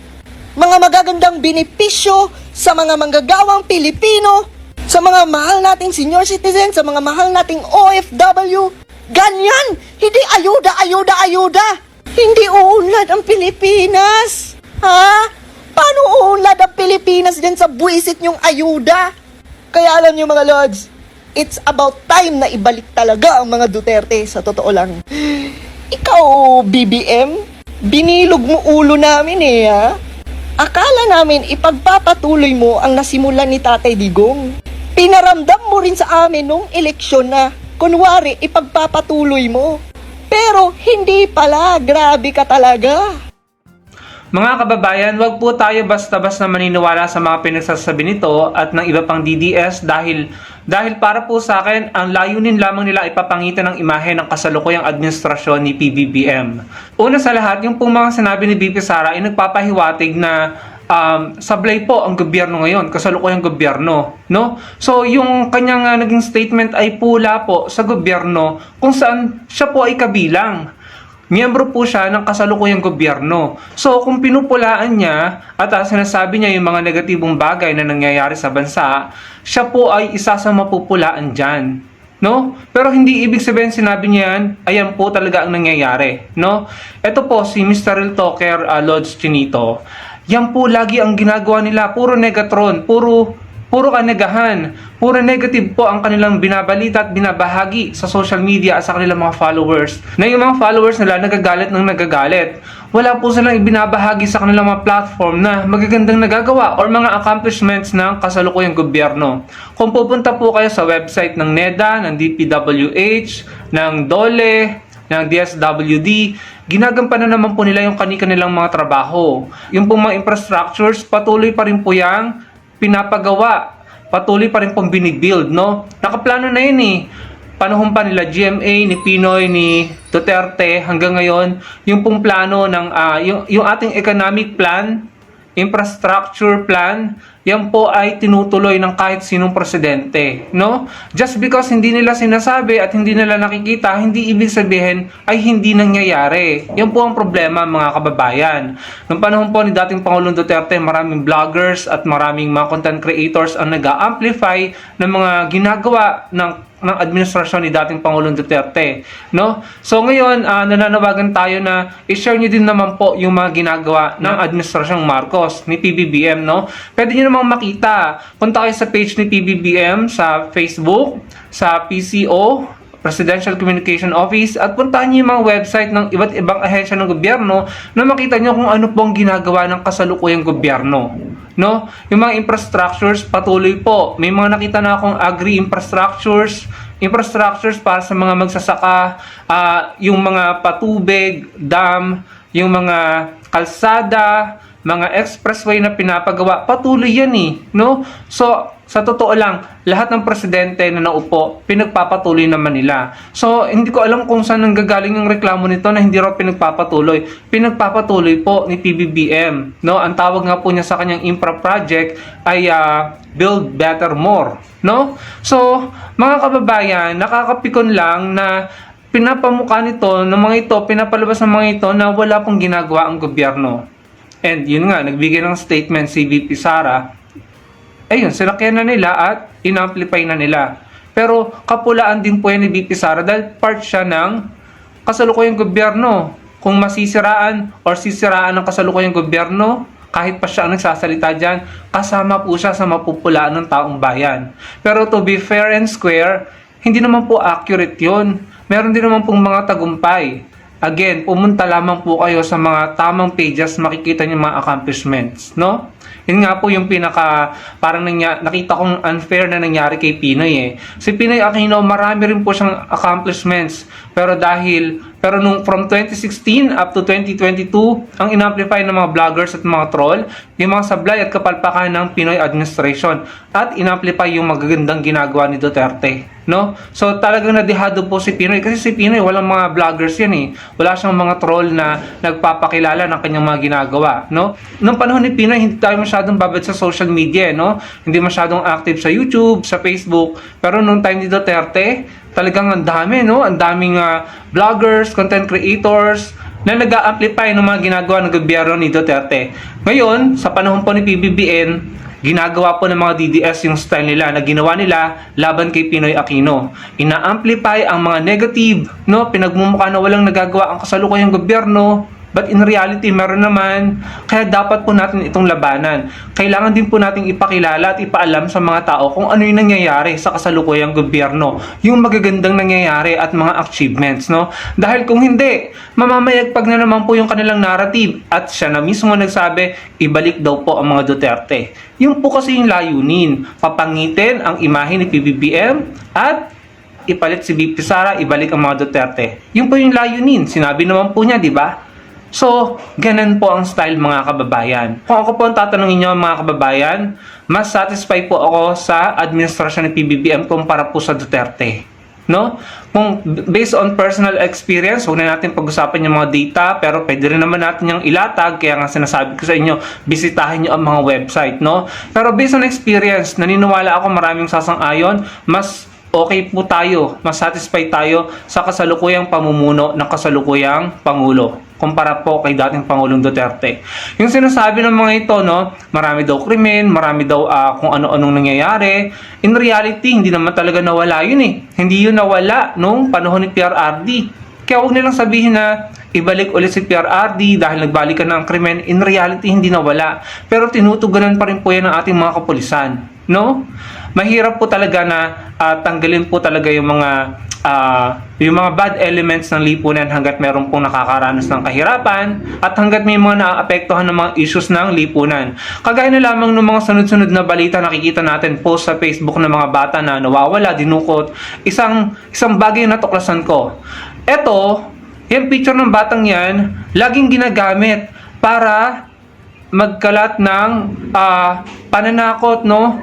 Mga magagandang benepisyo sa mga manggagawang Pilipino, sa mga mahal nating senior citizen, sa mga mahal nating OFW. Ganyan! Hindi ayuda! Hindi uunlad ang Pilipinas! Ha? Paano uunlad ang Pilipinas dyan sa buwisit niyong ayuda? Kaya alam niyo mga lords, it's about time na ibalik talaga ang mga Duterte sa totoo lang. Ikaw, BBM, binilog mo ulo namin eh ha? Akala namin ipagpapatuloy mo ang nasimulan ni Tatay Digong. Pinaramdam mo rin sa amin nung eleksyon na kunwari ipagpapatuloy mo. Pero hindi pala, grabe ka talaga. Mga kababayan, wag po tayo basta-basta maniniwala sa mga pinagsasabi nito at ng iba pang DDS dahil para po sa akin, ang layunin lamang nila ipapangitan ng imahe ng kasalukuyang administrasyon ni PBBM. Una sa lahat, yung pong mga sinabi ni VP Sara ay nagpapahiwatig na sablay po ang gobyerno ngayon, kasalukuyang gobyerno, no? So, yung kanyang naging statement ay pula po sa gobyerno kung saan siya po ay kabilang. miyembro po siya ng kasalukuyang gobyerno. So kung pinupulaan niya at sinasabi niya yung mga negatibong bagay na nangyayari sa bansa, siya po ay isa sa mapupulaan dyan. No? Pero hindi ibig sabihin sinabi niya yan, ayan po talaga ang nangyayari. No? Ito po si Mr. Real Talker Lods Chinito. Yan po lagi ang ginagawa nila, puro negatron, puro kanegahan, puro negative po ang kanilang binabalita at binabahagi sa social media at sa kanilang mga followers. Na yung mga followers nila nagagalit ng nagagalit. Wala po silang ibinabahagi sa kanilang mga platform na magagandang nagagawa or mga accomplishments ng kasalukuyang gobyerno. Kung pupunta po kayo sa website ng NEDA, ng DPWH, ng DOLE, ng DSWD, ginagampanan naman po nila yung kanilang mga trabaho. Yung pong mga infrastructures, patuloy pa rin po yung pinapagawa, patuloy pa rin pong binibuild, no? Nakaplano na yun eh. Panahon pa nila GMA, ni Pinoy, ni Duterte, hanggang ngayon, yung pong plano ng, yung ating economic plan, infrastructure plan, yan po ay tinutuloy ng kahit sinong presidente, no? Just because hindi nila sinasabi at hindi nila nakikita, hindi ibig sabihin ay hindi nangyayari. Yan po ang problema, mga kababayan. Noong panahon po ni dating Pangulong Duterte, maraming vloggers at maraming mga content creators ang nag-amplify ng mga ginagawa ng administrasyon ni dating Pangulong Duterte, no? So ngayon, nananawagan tayo na i-share niyo din naman po yung mga ginagawa ng administrasyong Marcos ni PBBM, no? Pwede niyo namang makita. Punta kayo sa page ni PBBM sa Facebook, sa PCO, Presidential Communication Office, at puntahan niyo yung mga website ng iba't ibang ahensya ng gobyerno na makita niyo kung ano pong ginagawa ng kasalukuyang gobyerno, no? Yung mga infrastructures, patuloy po. May mga nakita na akong infrastructures para sa mga magsasaka, yung mga patubig, dam, yung mga kalsada, mga expressway na pinapagawa, patuloy yan eh, no? So, sa totoo lang, lahat ng presidente na naupo, pinagpapatuloy naman nila. So, hindi ko alam kung saan nanggagaling yung reklamo nito na hindi raw pinagpapatuloy. Pinagpapatuloy po ni PBBM, no? Ang tawag nga po niya sa kanyang infra project ay Build Better More, no? So, mga kababayan, nakakapikon lang na pinapamukha nito ng mga ito, pinapalabas ng mga ito na wala pong ginagawa ang gobyerno. And yun nga, nagbigay ng statement si VP Sara, ayun, sinakyan na nila at in-amplify na nila. Pero kapulaan din po yan ni VP Sara dahil part siya ng kasalukuyang gobyerno. Kung masisiraan or sisiraan ng kasalukuyang gobyerno, kahit pa siya ang nagsasalita dyan, kasama po siya sa mapupulaan ng taong bayan. Pero to be fair and square, hindi naman po accurate yun. Meron din naman pong mga tagumpay. Again, pumunta lamang po kayo sa mga tamang pages, makikita niyo mga accomplishments, no? Yun nga po yung parang nakita kong unfair na nangyari kay Pinoy eh. Si Pinoy Aquino, marami rin po siyang accomplishments. Pero nung from 2016 up to 2022, ang in-amplify ng mga vloggers at mga troll, yung mga sablay at kapalpakan ng Pinoy administration. At in-amplify yung magagandang ginagawa ni Duterte, no? So talagang nadihado po si Pinoy. Kasi si Pinoy, walang mga vloggers yan eh. Wala siyang mga troll na nagpapakilala ng kanyang mga ginagawa, no? Nung panahon ni Pinoy, hindi tayo masyadong babad sa social media, no? Hindi masyadong active sa YouTube, sa Facebook. Pero nung time ni Duterte, talagang ang dami, no? Ang daming vloggers, content creators na nag-a-amplify ng mga ginagawa ng gobyerno ni Duterte. Ngayon, sa panahon po ni PBBM, ginagawa po ng mga DDS yung style nila na ginawa nila laban kay Pinoy Aquino. Ina-amplify ang mga negative, no? Pinagmumukha na walang nagagawa ang kasalukuyang gobyerno. But in reality, meron naman. Kaya dapat po natin itong labanan. Kailangan din po natin ipakilala at ipaalam sa mga tao kung ano yung nangyayari sa kasalukuyang gobyerno. Yung magagandang nangyayari at mga achievements, no? Dahil kung hindi, mamamayagpag na naman po yung kanilang narrative. At siya na mismo nagsabi, ibalik daw po ang mga Duterte. Yung po kasi yung layunin. Papangitin ang imahe ni PBBM at ipalit si VP Sara, ibalik ang mga Duterte. Yung po yung layunin. Sinabi naman po niya, di ba? So, ganun po ang style, mga kababayan. Kung ako po ang tatanungin nyo, mga kababayan, mas satisfied po ako sa administrasyon ni PBBM kumpara po sa Duterte, no? Kung based on personal experience, huwag na natin pag-usapan yung mga data, pero pwede rin naman natin yung ilatag, kaya nga sinasabi ko sa inyo, bisitahin nyo ang mga website, no? Pero based on experience, naniniwala ako maraming sasang-ayon, mas okay po tayo, mas satisfied tayo sa kasalukuyang pamumuno ng kasalukuyang Pangulo kumpara po kay dating Pangulong Duterte. Yung sinasabi ng mga ito, no, marami daw krimen, marami daw kung ano-anong nangyayari. In reality, hindi naman talaga nawala yun eh. Hindi yun nawala nung panahon ni PRRD. Kaya huwag nilang sabihin na ibalik ulit si PRRD dahil nagbalikan na ang krimen. In reality, hindi nawala. Pero tinutugunan pa rin po yan ng ating mga kapulisan. No? Mahirap po talaga na tanggalin po talaga yung mga bad elements ng lipunan hanggat meron pong nakakaranas ng kahirapan at hanggat may mga naaapektuhan ng mga issues ng lipunan. Kagaya na lamang ng mga sunod-sunod na balita nakikita natin post sa Facebook ng mga bata na nawawala, dinukot. Isang bagay na natuklasan ko. Eto, yung picture ng batang yan, laging ginagamit para magkalat ng pananakot, no?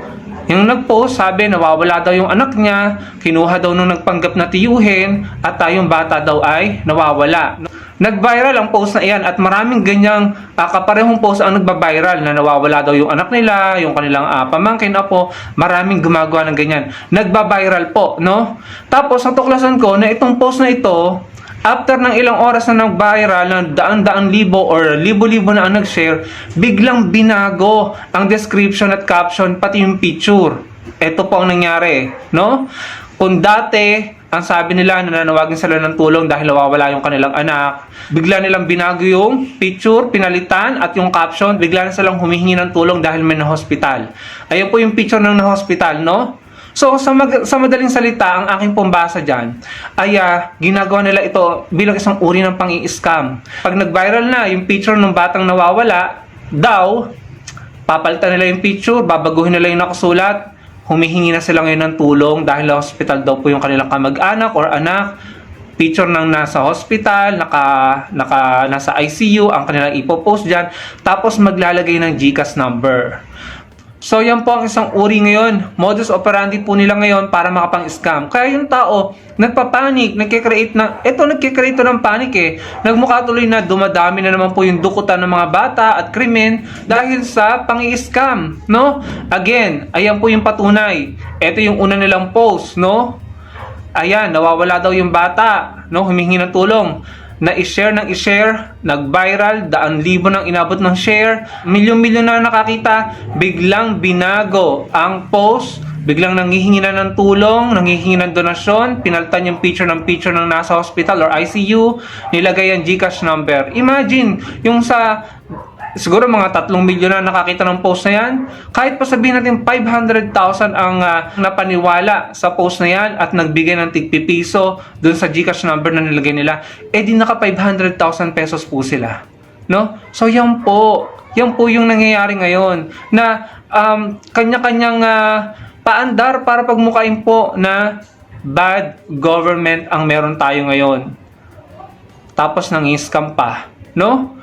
Yung nag-post, sabi nawawala daw yung anak niya, kinuha daw nung nagpanggap na tiyuhin, at yung bata daw ay nawawala. Nag-viral ang post na iyan at maraming ganyang kaparehong post ang nagba-viral na nawawala daw yung anak nila, yung kanilang pamangkin apo, maraming gumagawa ng ganyan. Nagba-viral po, no? Tapos natuklasan ko na itong post na ito, after ng ilang oras na nag-viral, ng daan-daan libo or libo-libo na ang nag-share, biglang binago ang description at caption, pati yung picture. Ito po ang nangyari, no? Kung dati, ang sabi nila na nanawagin sila ng tulong dahil nawawala yung kanilang anak, bigla nilang binago yung picture, pinalitan, at yung caption, bigla na silang humihingi ng tulong dahil may na-hospital. Ayun po yung picture ng na-hospital, no? So, sa madaling salita, ang aking pambasa dyan ay ginagawa nila ito bilang isang uri ng pang-i-scam. Pag nag-viral na yung picture ng batang nawawala, daw, papalitan nila yung picture, babaguhin nila yung nakasulat, humihingi na sila ngayon ng tulong dahil sa hospital daw po yung kanilang kamag-anak or anak, picture ng nasa hospital, nasa ICU, ang kanilang ipopost dyan, tapos maglalagay ng GCash number. So, yan po ang isang uri ngayon. Modus operandi po nila ngayon para makapang-scam. Kaya yung tao, nagpapanik, nagkikreate ng panic eh. Nagmukha tuloy na dumadami na naman po yung dukutan ng mga bata at krimen dahil sa pang-i-scam, no? Again, ayan po yung patunay. Ito yung una nilang post, no? Ayan, nawawala daw yung bata, no? Humihingi ng tulong. Na-share ng i-share, nag-viral, daan libo nang inabot ng share, milyon-milyon na nakakita, biglang binago ang post, biglang nanghihingi na ng tulong, nanghihingi ng donasyon, pinalitan yung picture ng nasa hospital or ICU, nilagay ang GCash number. Imagine, yung sa siguro mga 3 milyon na nakakita ng post na yan, kahit pa sabihin natin 500,000 ang napaniwala sa post na yan at nagbigay ng tig-piso dun sa GCash number na nilagay nila, di naka 500,000 pesos po sila, no? So yan po yung nangyayari ngayon na kanya-kanyang paandar para pagmukain po na bad government ang meron tayo ngayon, tapos nang-i-scam pa, no?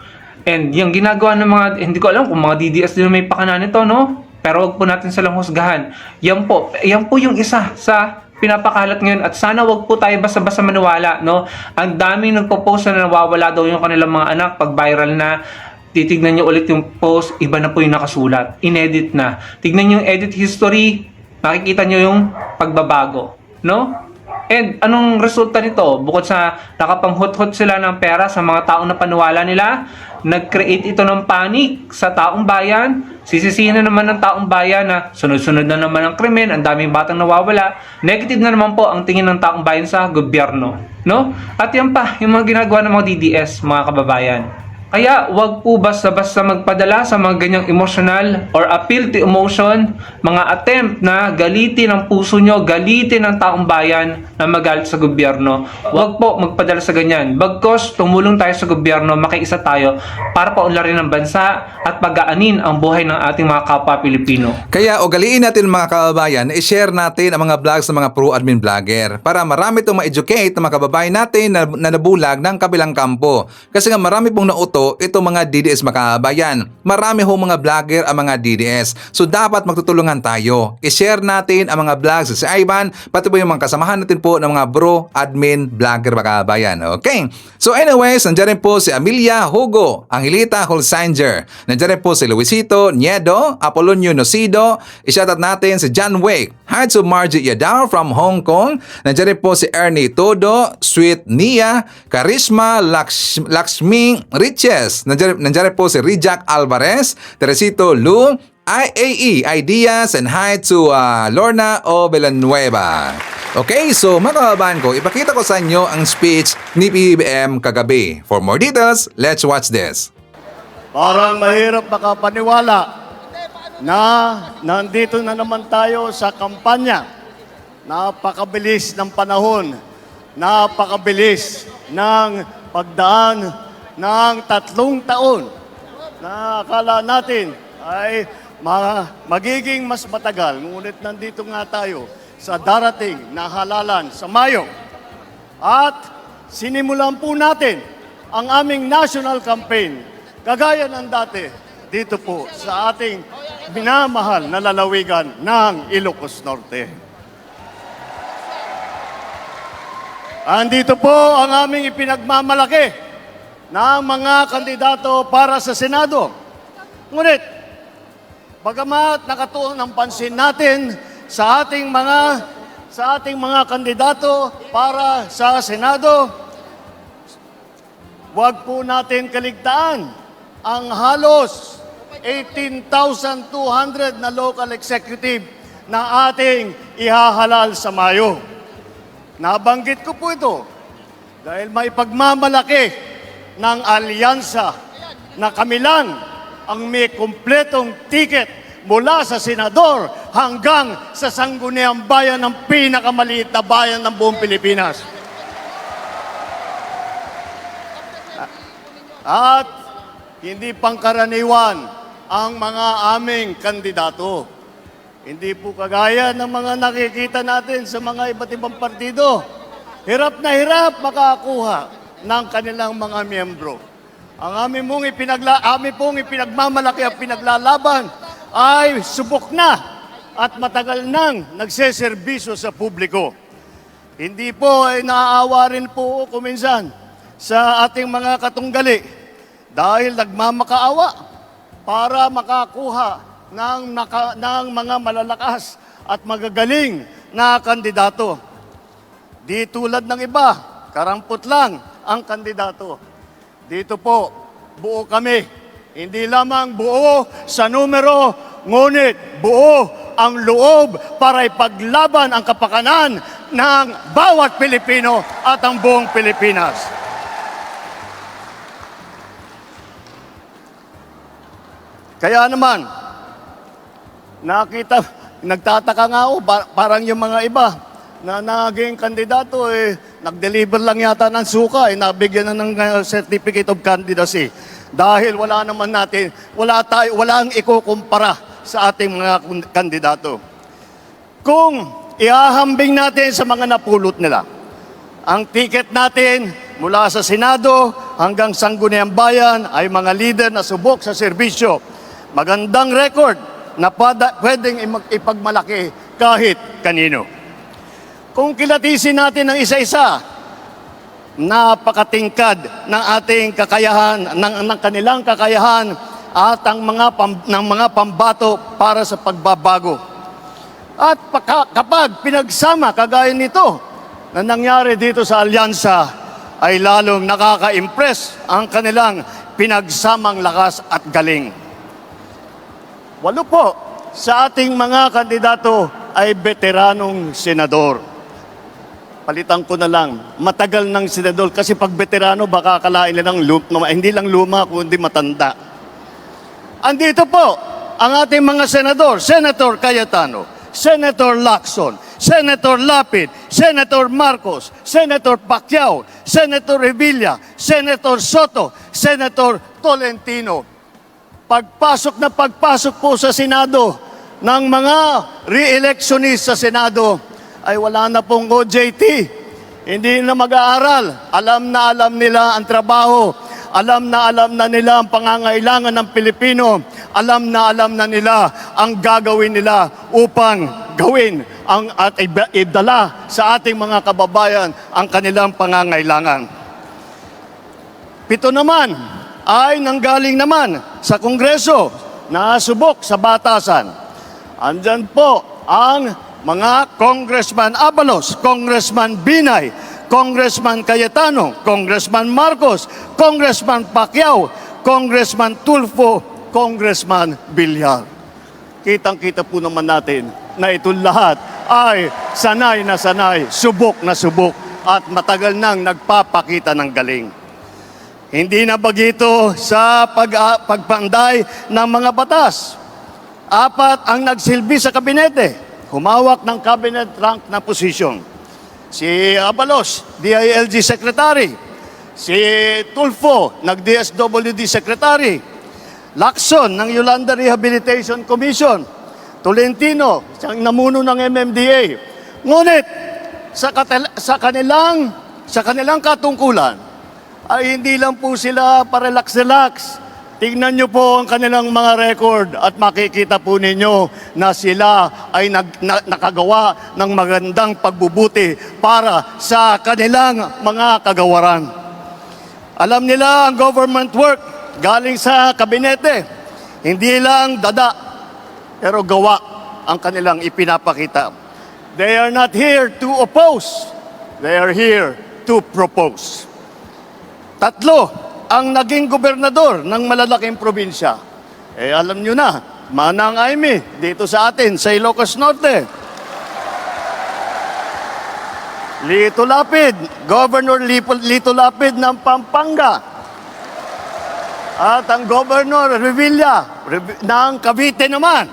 And yung ginagawa ng mga, hindi ko alam kung mga DDS din may pakana nito, no? Pero wag po natin silang husgahan. Yan po yung isa sa pinapakalat ngayon at sana wag po tayo basta-basta maniwala, no? Ang daming nagpo-post na nawawala daw yung kanilang mga anak pag viral na. Titignan nyo ulit yung post, iba na po yung nakasulat. Inedit na. Tignan nyo yung edit history, makikita nyo yung pagbabago, no? And anong resulta nito? Bukod sa nakapanghut-hut sila ng pera sa mga taong na paniwala nila, nag-create ito ng panic sa taong bayan, sisisihin na naman ng taong bayan na sunod-sunod na naman ang krimen, ang daming batang nawawala, negative na naman po ang tingin ng taong bayan sa gobyerno, no? At yan pa, yung mga ginagawa ng mga DDS, mga kababayan. Kaya wag po basta-basta magpadala sa mga ganyang emotional or appeal to emotion, mga attempt na galitin ang puso nyo, galitin ang taong bayan na magalit sa gobyerno. Wag po magpadala sa ganyan. Bagkos tumulong tayo sa gobyerno, makiisa tayo para paunlarin ang bansa at pagaanin ang buhay ng ating mga kapwa Pilipino. Kaya ugaliin natin mga kababayan, i-share natin ang mga vlogs ng mga pro-admin vlogger para marami itong ma-educate ng mga kababayan natin na nabulag ng kabilang kampo. Kasi nga marami pong nauto dito, itong mga DDS makabayan. Marami ho mga vlogger ang mga DDS. So dapat magtutulungan tayo. I-share natin ang mga vlogs sa Ivan, pati po yung mga kasamahan natin po ng mga bro, admin, vlogger makabayan. Okay? So anyways, nandiyan rin po si Amelia Hugo, Angelita Holsinger. Nandiyan rin po si Luisito Niedo, Apolonio Nocido. I-shoutout natin si John Wake. Hi to Margie Yadao from Hong Kong. Nandiyan rin po si Ernie Todo, Sweet Nia, Karisma Lakshmi Riches. Nandiyan rin po si Rijak Alvarez, Teresito Lu, IAE Ideas, and hi to Lorna O. Villanueva. Okay, so mga kababayan ko, ipakita ko sa inyo ang speech ni PBBM kagabi. For more details, let's watch this. Parang mahirap makapaniwala na nandito na naman tayo sa kampanya. Napakabilis ng panahon, napakabilis ng pagdaan ng 3 taon na akala natin ay magiging mas matagal. Ngunit nandito nga tayo sa darating na halalan sa Mayo. At sinimulan po natin ang aming national campaign, kagaya ng dati, dito po sa ating minamahal na lalawigan ng Ilocos Norte. Andito po ang aming ipinagmamalaki ng mga kandidato para sa Senado. Ngunit, bagamat nakatuon ang pansin natin sa ating mga kandidato para sa Senado, huwag po natin kaligtaan ang halos 18,200 na local executive na ating ihahalal sa Mayo. Nabanggit ko po ito dahil may pagmamalaki ng alyansa na kami lang ang may kumpletong ticket mula sa senador hanggang sa sangguniang bayan ng pinakamaliit na bayan ng buong Pilipinas. At hindi pangkaraniwan ang mga aming kandidato. Hindi po kagaya ng mga nakikita natin sa mga iba't ibang partido. Hirap na hirap makakuha ng kanilang mga miyembro. Ang aming pong ipinagmamalaki at pinaglalaban ay subok na at matagal nang nagseserbisyo sa publiko. Hindi po ay naaawa rin po kuminsan sa ating mga katunggali dahil nagmamakaawa para makakuha ng mga malalakas at magagaling na kandidato. Di tulad ng iba, karampot lang ang kandidato. Dito po, buo kami. Hindi lamang buo sa numero, ngunit buo ang loob para ipaglaban ang kapakanan ng bawat Pilipino at ang buong Pilipinas. Kaya naman, nagtataka nga ako, parang yung mga iba na naging kandidato, nag-deliver lang yata ng suka, nabigyan na ng certificate of candidacy. Dahil wala ang ikukumpara sa ating mga kandidato. Kung ihahambing natin sa mga napulot nila, ang ticket natin mula sa Senado hanggang Sangguniang Bayan ay mga leader na subok sa serbisyo. Magandang record na pwedeng ipagmalaki kahit kanino. Kung kilatisin natin ng isa-isa, napakatingkad ng ating kakayahan, ng kanilang kakayahan at ng mga pambato para sa pagbabago. At kapag pinagsama kagaya nito na nangyari dito sa alyansa, ay lalong nakaka-impress ang kanilang pinagsamang lakas at galing. 8 po sa ating mga kandidato ay veteranong senador. Palitan ko na lang, matagal ng senador kasi pag veterano baka akalain nilang hindi lang luma kundi matanda. Andito po ang ating mga senador, Senator Cayetano, Senator Lacson, Senator Lapid, Senator Marcos, Senator Pacquiao, Senator Revilla, Senator Soto, Senator Tolentino. Pagpasok po sa Senado ng mga re-electionist sa Senado ay wala na pong OJT. Hindi na mag-aaral. Alam na alam nila ang trabaho alam na nila ang pangangailangan ng Pilipino, alam na nila ang gagawin nila upang gawin at idala sa ating mga kababayan ang kanilang pangangailangan. 7 naman ay nanggaling naman sa Kongreso na subok sa batasan. Andyan po ang mga Congressman Abalos, Congressman Binay, Congressman Cayetano, Congressman Marcos, Congressman Pacquiao, Congressman Tulfo, Congressman Villar. Kitang-kita po naman natin na itong lahat ay sanay na sanay, subok na subok at matagal nang nagpapakita ng galing. Hindi na bagito sa pagpanday ng mga batas. 4 ang nagsilbi sa kabinete, humawak ng cabinet rank na posisyon. Si Abalos, DILG Secretary. Si Tulfo, nag-DSWD Secretary. Lacson, ng Yolanda Rehabilitation Commission. Tolentino, siyang namuno ng MMDA. Ngunit, sa kanilang katungkulan, ay hindi lang po sila parelax-relax. Tingnan nyo po ang kanilang mga record at makikita po ninyo na sila ay nakagawa ng magandang pagbubuti para sa kanilang mga kagawaran. Alam nila ang government work galing sa kabinete. Hindi lang dada, pero gawa ang kanilang ipinapakita. They are not here to oppose. They are here to propose. 3 ang naging gobernador ng malalaking probinsya. Alam nyo na, Manang Aimee, dito sa atin, sa Ilocos Norte. Lito Lapid, Governor Lito Lapid ng Pampanga. At ang Governor Revilla ng Cavite naman.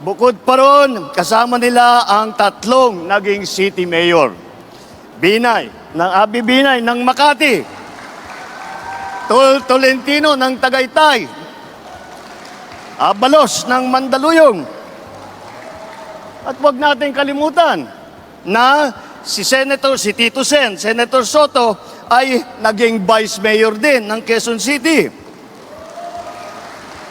Bukod pa ron, kasama nila ang 3 naging city mayor. Binay, ng Abi Binay ng Makati. Tolentino ng Tagaytay. Abalos ng Mandaluyong. At huwag natin kalimutan na si Tito Sen, Senator Soto, ay naging Vice Mayor din ng Quezon City.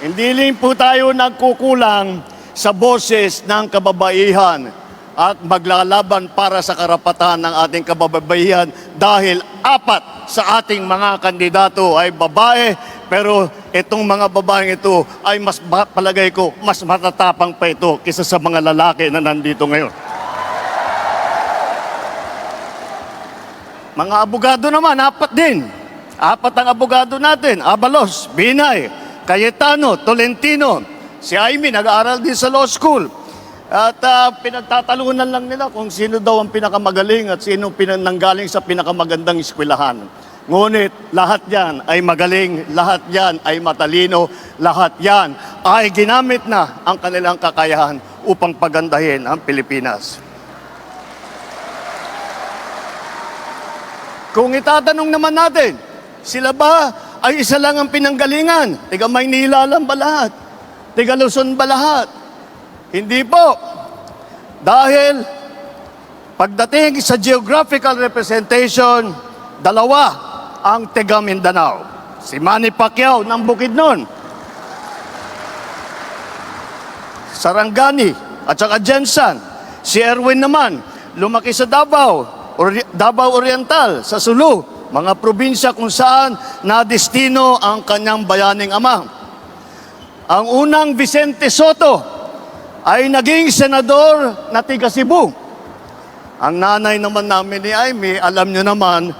Hindi rin po tayo nagkukulang sa boses ng kababaihan at maglalaban para sa karapatan ng ating kababaihan dahil 4 sa ating mga kandidato ay babae, pero itong mga babaeng ito ay palagay ko, mas matatapang pa ito kaysa sa mga lalaki na nandito ngayon. Mga abogado naman, 4 din. 4 ang abogado natin, Abalos, Binay, Cayetano, Tolentino. Si Aimee nag-aaral din sa law school. At pinagtatalunan lang nila kung sino daw ang pinakamagaling at sino nanggaling sa pinakamagandang eskwelahan. Ngunit lahat yan ay magaling, lahat yan ay matalino, lahat yan ay ginamit na ang kanilang kakayahan upang pagandahin ang Pilipinas. Kung itatanong naman natin, sila ba ay isa lang ang pinanggalingan? Tiga Maynila lang ba lahat? Tiga Luzon ba lahat? Hindi po. Dahil pagdating sa geographical representation, 2 ang taga Mindanao. Si Manny Pacquiao ng Bukidnon, Sarangani at saka Jensan. Si Erwin naman, lumaki sa Davao Oriental, sa Sulu, mga probinsya kung saan nadestino ang kanyang bayaning ama. Ang unang Vicente Soto ay naging senador na tiga Cebu. Ang nanay naman namin ni Aimee, alam nyo naman,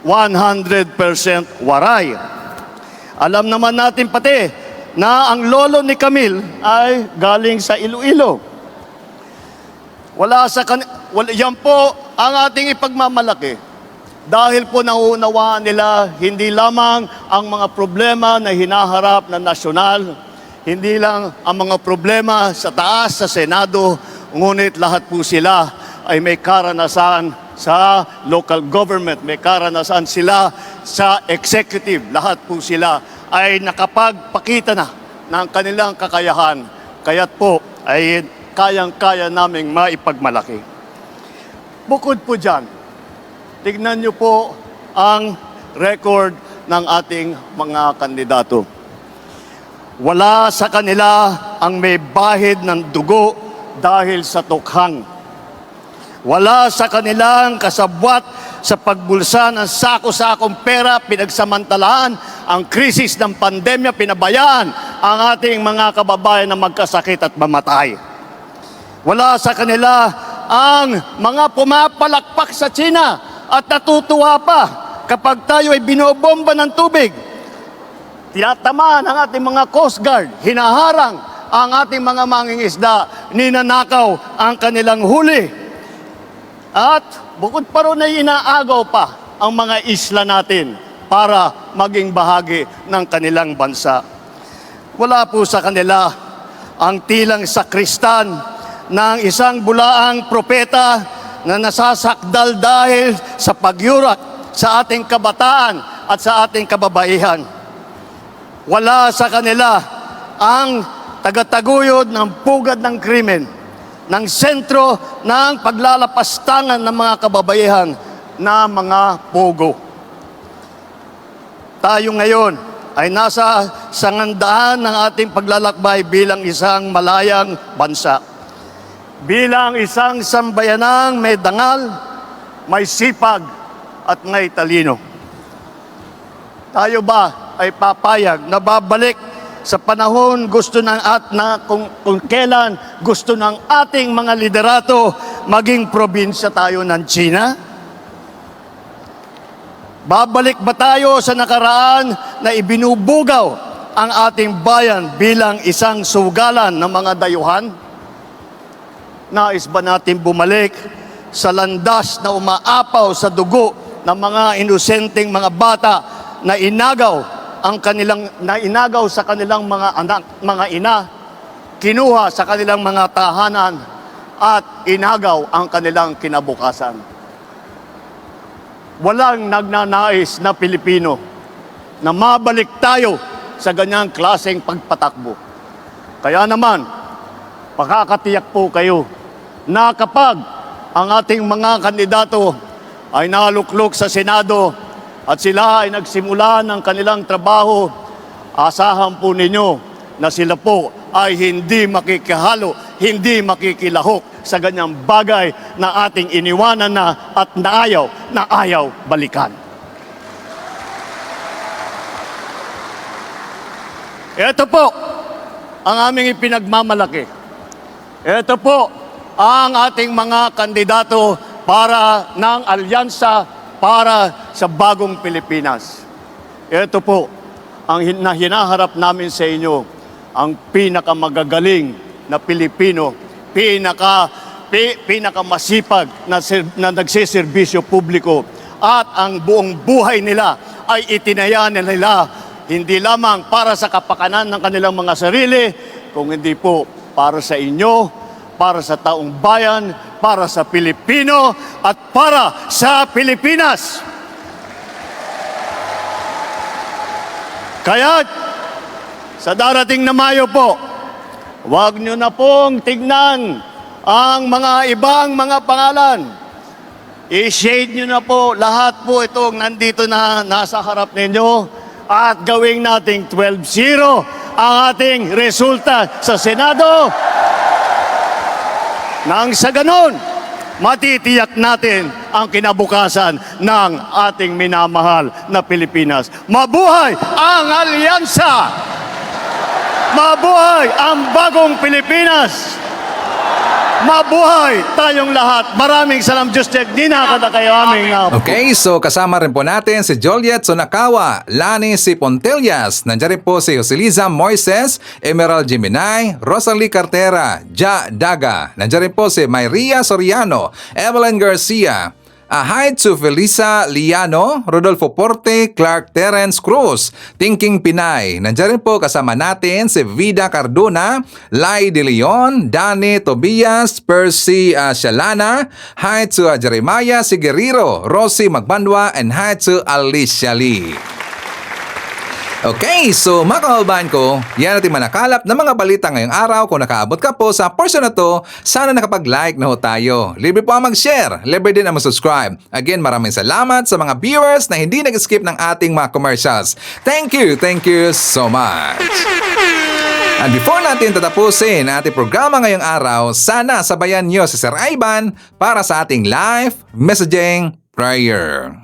100% waray. Alam naman natin pati na ang lolo ni Camille ay galing sa Iloilo. Yan po ang ating ipagmamalaki. Dahil po nauunawaan nila hindi lamang ang mga problema na hinaharap na nasyonal, hindi lang ang mga problema sa taas, sa Senado, ngunit lahat po sila ay may karanasan sa local government, may karanasan sila sa executive. Lahat po sila ay nakapagpakita na ng kanilang kakayahan. Kaya't po ay kayang-kaya naming maipagmalaki. Bukod po dyan, tignan niyo po ang record ng ating mga kandidato. Wala sa kanila ang may bahid ng dugo dahil sa tukhang. Wala sa kanilang kasabwat sa pagbulsa ng sako-sakong pera, pinagsamantalaan ang krisis ng pandemya, pinabayaan ang ating mga kababayan na magkasakit at mamatay. Wala sa kanila ang mga pumapalakpak sa China at natutuwa pa kapag tayo ay binobomba ng tubig. Tinatamaan ang ating mga Coast Guard, hinaharang ang ating mga mangingisda, ninanakaw ang kanilang huli. At bukod pa ron ay inaagaw pa ang mga isla natin para maging bahagi ng kanilang bansa. Wala po sa kanila ang tilang sakristan ng isang bulaang propeta na nasasakdal dahil sa pagyurak sa ating kabataan at sa ating kababaihan. Wala sa kanila ang tagataguyod ng pugad ng krimen, ng sentro ng paglalapastangan ng mga kababaihan na mga pogo. Tayo ngayon ay nasa sangandaan ng ating paglalakbay bilang isang malayang bansa. Bilang isang sambayanang may dangal, may sipag at may talino. Tayo ba ay papayag na babalik sa panahon gusto ng kung kailan gusto ng ating mga liderato maging probinsya tayo ng China? Babalik ba tayo sa nakaraan na ibinubugaw ang ating bayan bilang isang sugalan ng mga dayuhan? Nais ba natin bumalik sa landas na umaapaw sa dugo ng mga inosenteng mga bata na inagaw sa kanilang mga anak, mga ina, kinuha sa kanilang mga tahanan at inagaw ang kanilang kinabukasan? Walang nagnanais na Pilipino na mabalik tayo sa ganyang klaseng pagpatakbo. Kaya naman, pakakatiyak po kayo na kapag ang ating mga kandidato ay naluklok sa Senado at sila ay nagsimula ng kanilang trabaho, asahan po ninyo na sila po ay hindi makikihalo, hindi makikilahok sa ganyang bagay na ating iniwanan na at naayaw balikan. Ito po ang aming ipinagmamalaki. Ito po ang ating mga kandidato para ng alyansa para sa bagong Pilipinas. Ito po ang hinaharap namin sa inyo, ang pinakamagagaling na Pilipino, pinakamasipag na nagsiservisyo publiko, at ang buong buhay nila ay itinaya nila hindi lamang para sa kapakanan ng kanilang mga sarili, kung hindi po para sa inyo, para sa taong bayan, para sa Pilipino, at para sa Pilipinas. Kaya sa darating na Mayo po, huwag nyo na pong tignan ang mga ibang mga pangalan. I-shade nyo na po lahat po itong nandito na nasa harap ninyo at gawing nating 12-0 ang ating resulta sa Senado. Nang sa ganon, matitiyak natin ang kinabukasan ng ating minamahal na Pilipinas. Mabuhay ang alyansa! Mabuhay ang bagong Pilipinas! Mabuhay tayong lahat! Maraming salam, Diyos Nina kada kayo aming Okay, so kasama rin po natin si Joliet Sonakawa, Lani C. Pontellas, nandiyan rin po si Joseliza Moises, Emerald Jiminay, Rosalie Cartera, Ja Daga, nandiyan rin po si Mayria Soriano, Evelyn Garcia, hi to Felisa Liano, Rodolfo Porte, Clark Terence Cruz, Thinking Pinay. Nandiyan rin po kasama natin si Vida Cardona, Lai De Leon, Dani Tobias, Percy Shalana, hi to Jeremiah Siguriro, Rosie Magbandwa, and hi to Alicia Lee. Okay, so mga kababayan ko, yan natin manakalap ng mga balita ngayong araw. Kung nakaabot ka po sa portion na to, sana nakapag-like na ho tayo. Libre po ang mag-share, libre din ang mag-subscribe. Again, maraming salamat sa mga viewers na hindi nag-skip ng ating mga commercials. Thank you so much. And before natin tatapusin ang ating programa ngayong araw, sana sabayan nyo si Sir Ivan para sa ating live messaging prayer.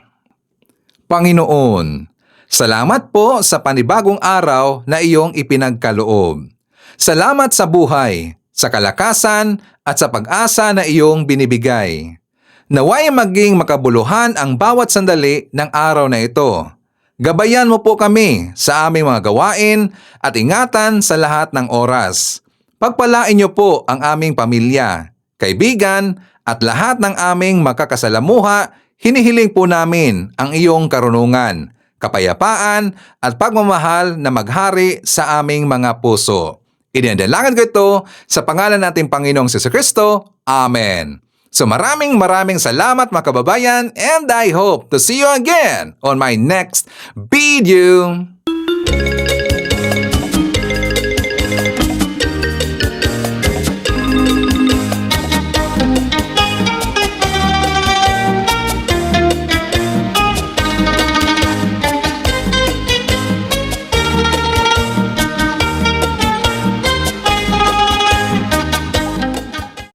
Panginoon, salamat po sa panibagong araw na iyong ipinagkaloob. Salamat sa buhay, sa kalakasan at sa pag-asa na iyong binibigay. Naway maging makabuluhan ang bawat sandali ng araw na ito. Gabayan mo po kami sa aming mga gawain at ingatan sa lahat ng oras. Pagpalain niyo po ang aming pamilya, kaibigan at lahat ng aming makakasalamuha. Hinihiling po namin ang iyong karunungan, kapayapaan at pagmamahal na maghari sa aming mga puso. Idinadalagan ko ito sa pangalan nating Panginoong Jesucristo. Amen. So maraming salamat mga kababayan, and I hope to see you again on my next video.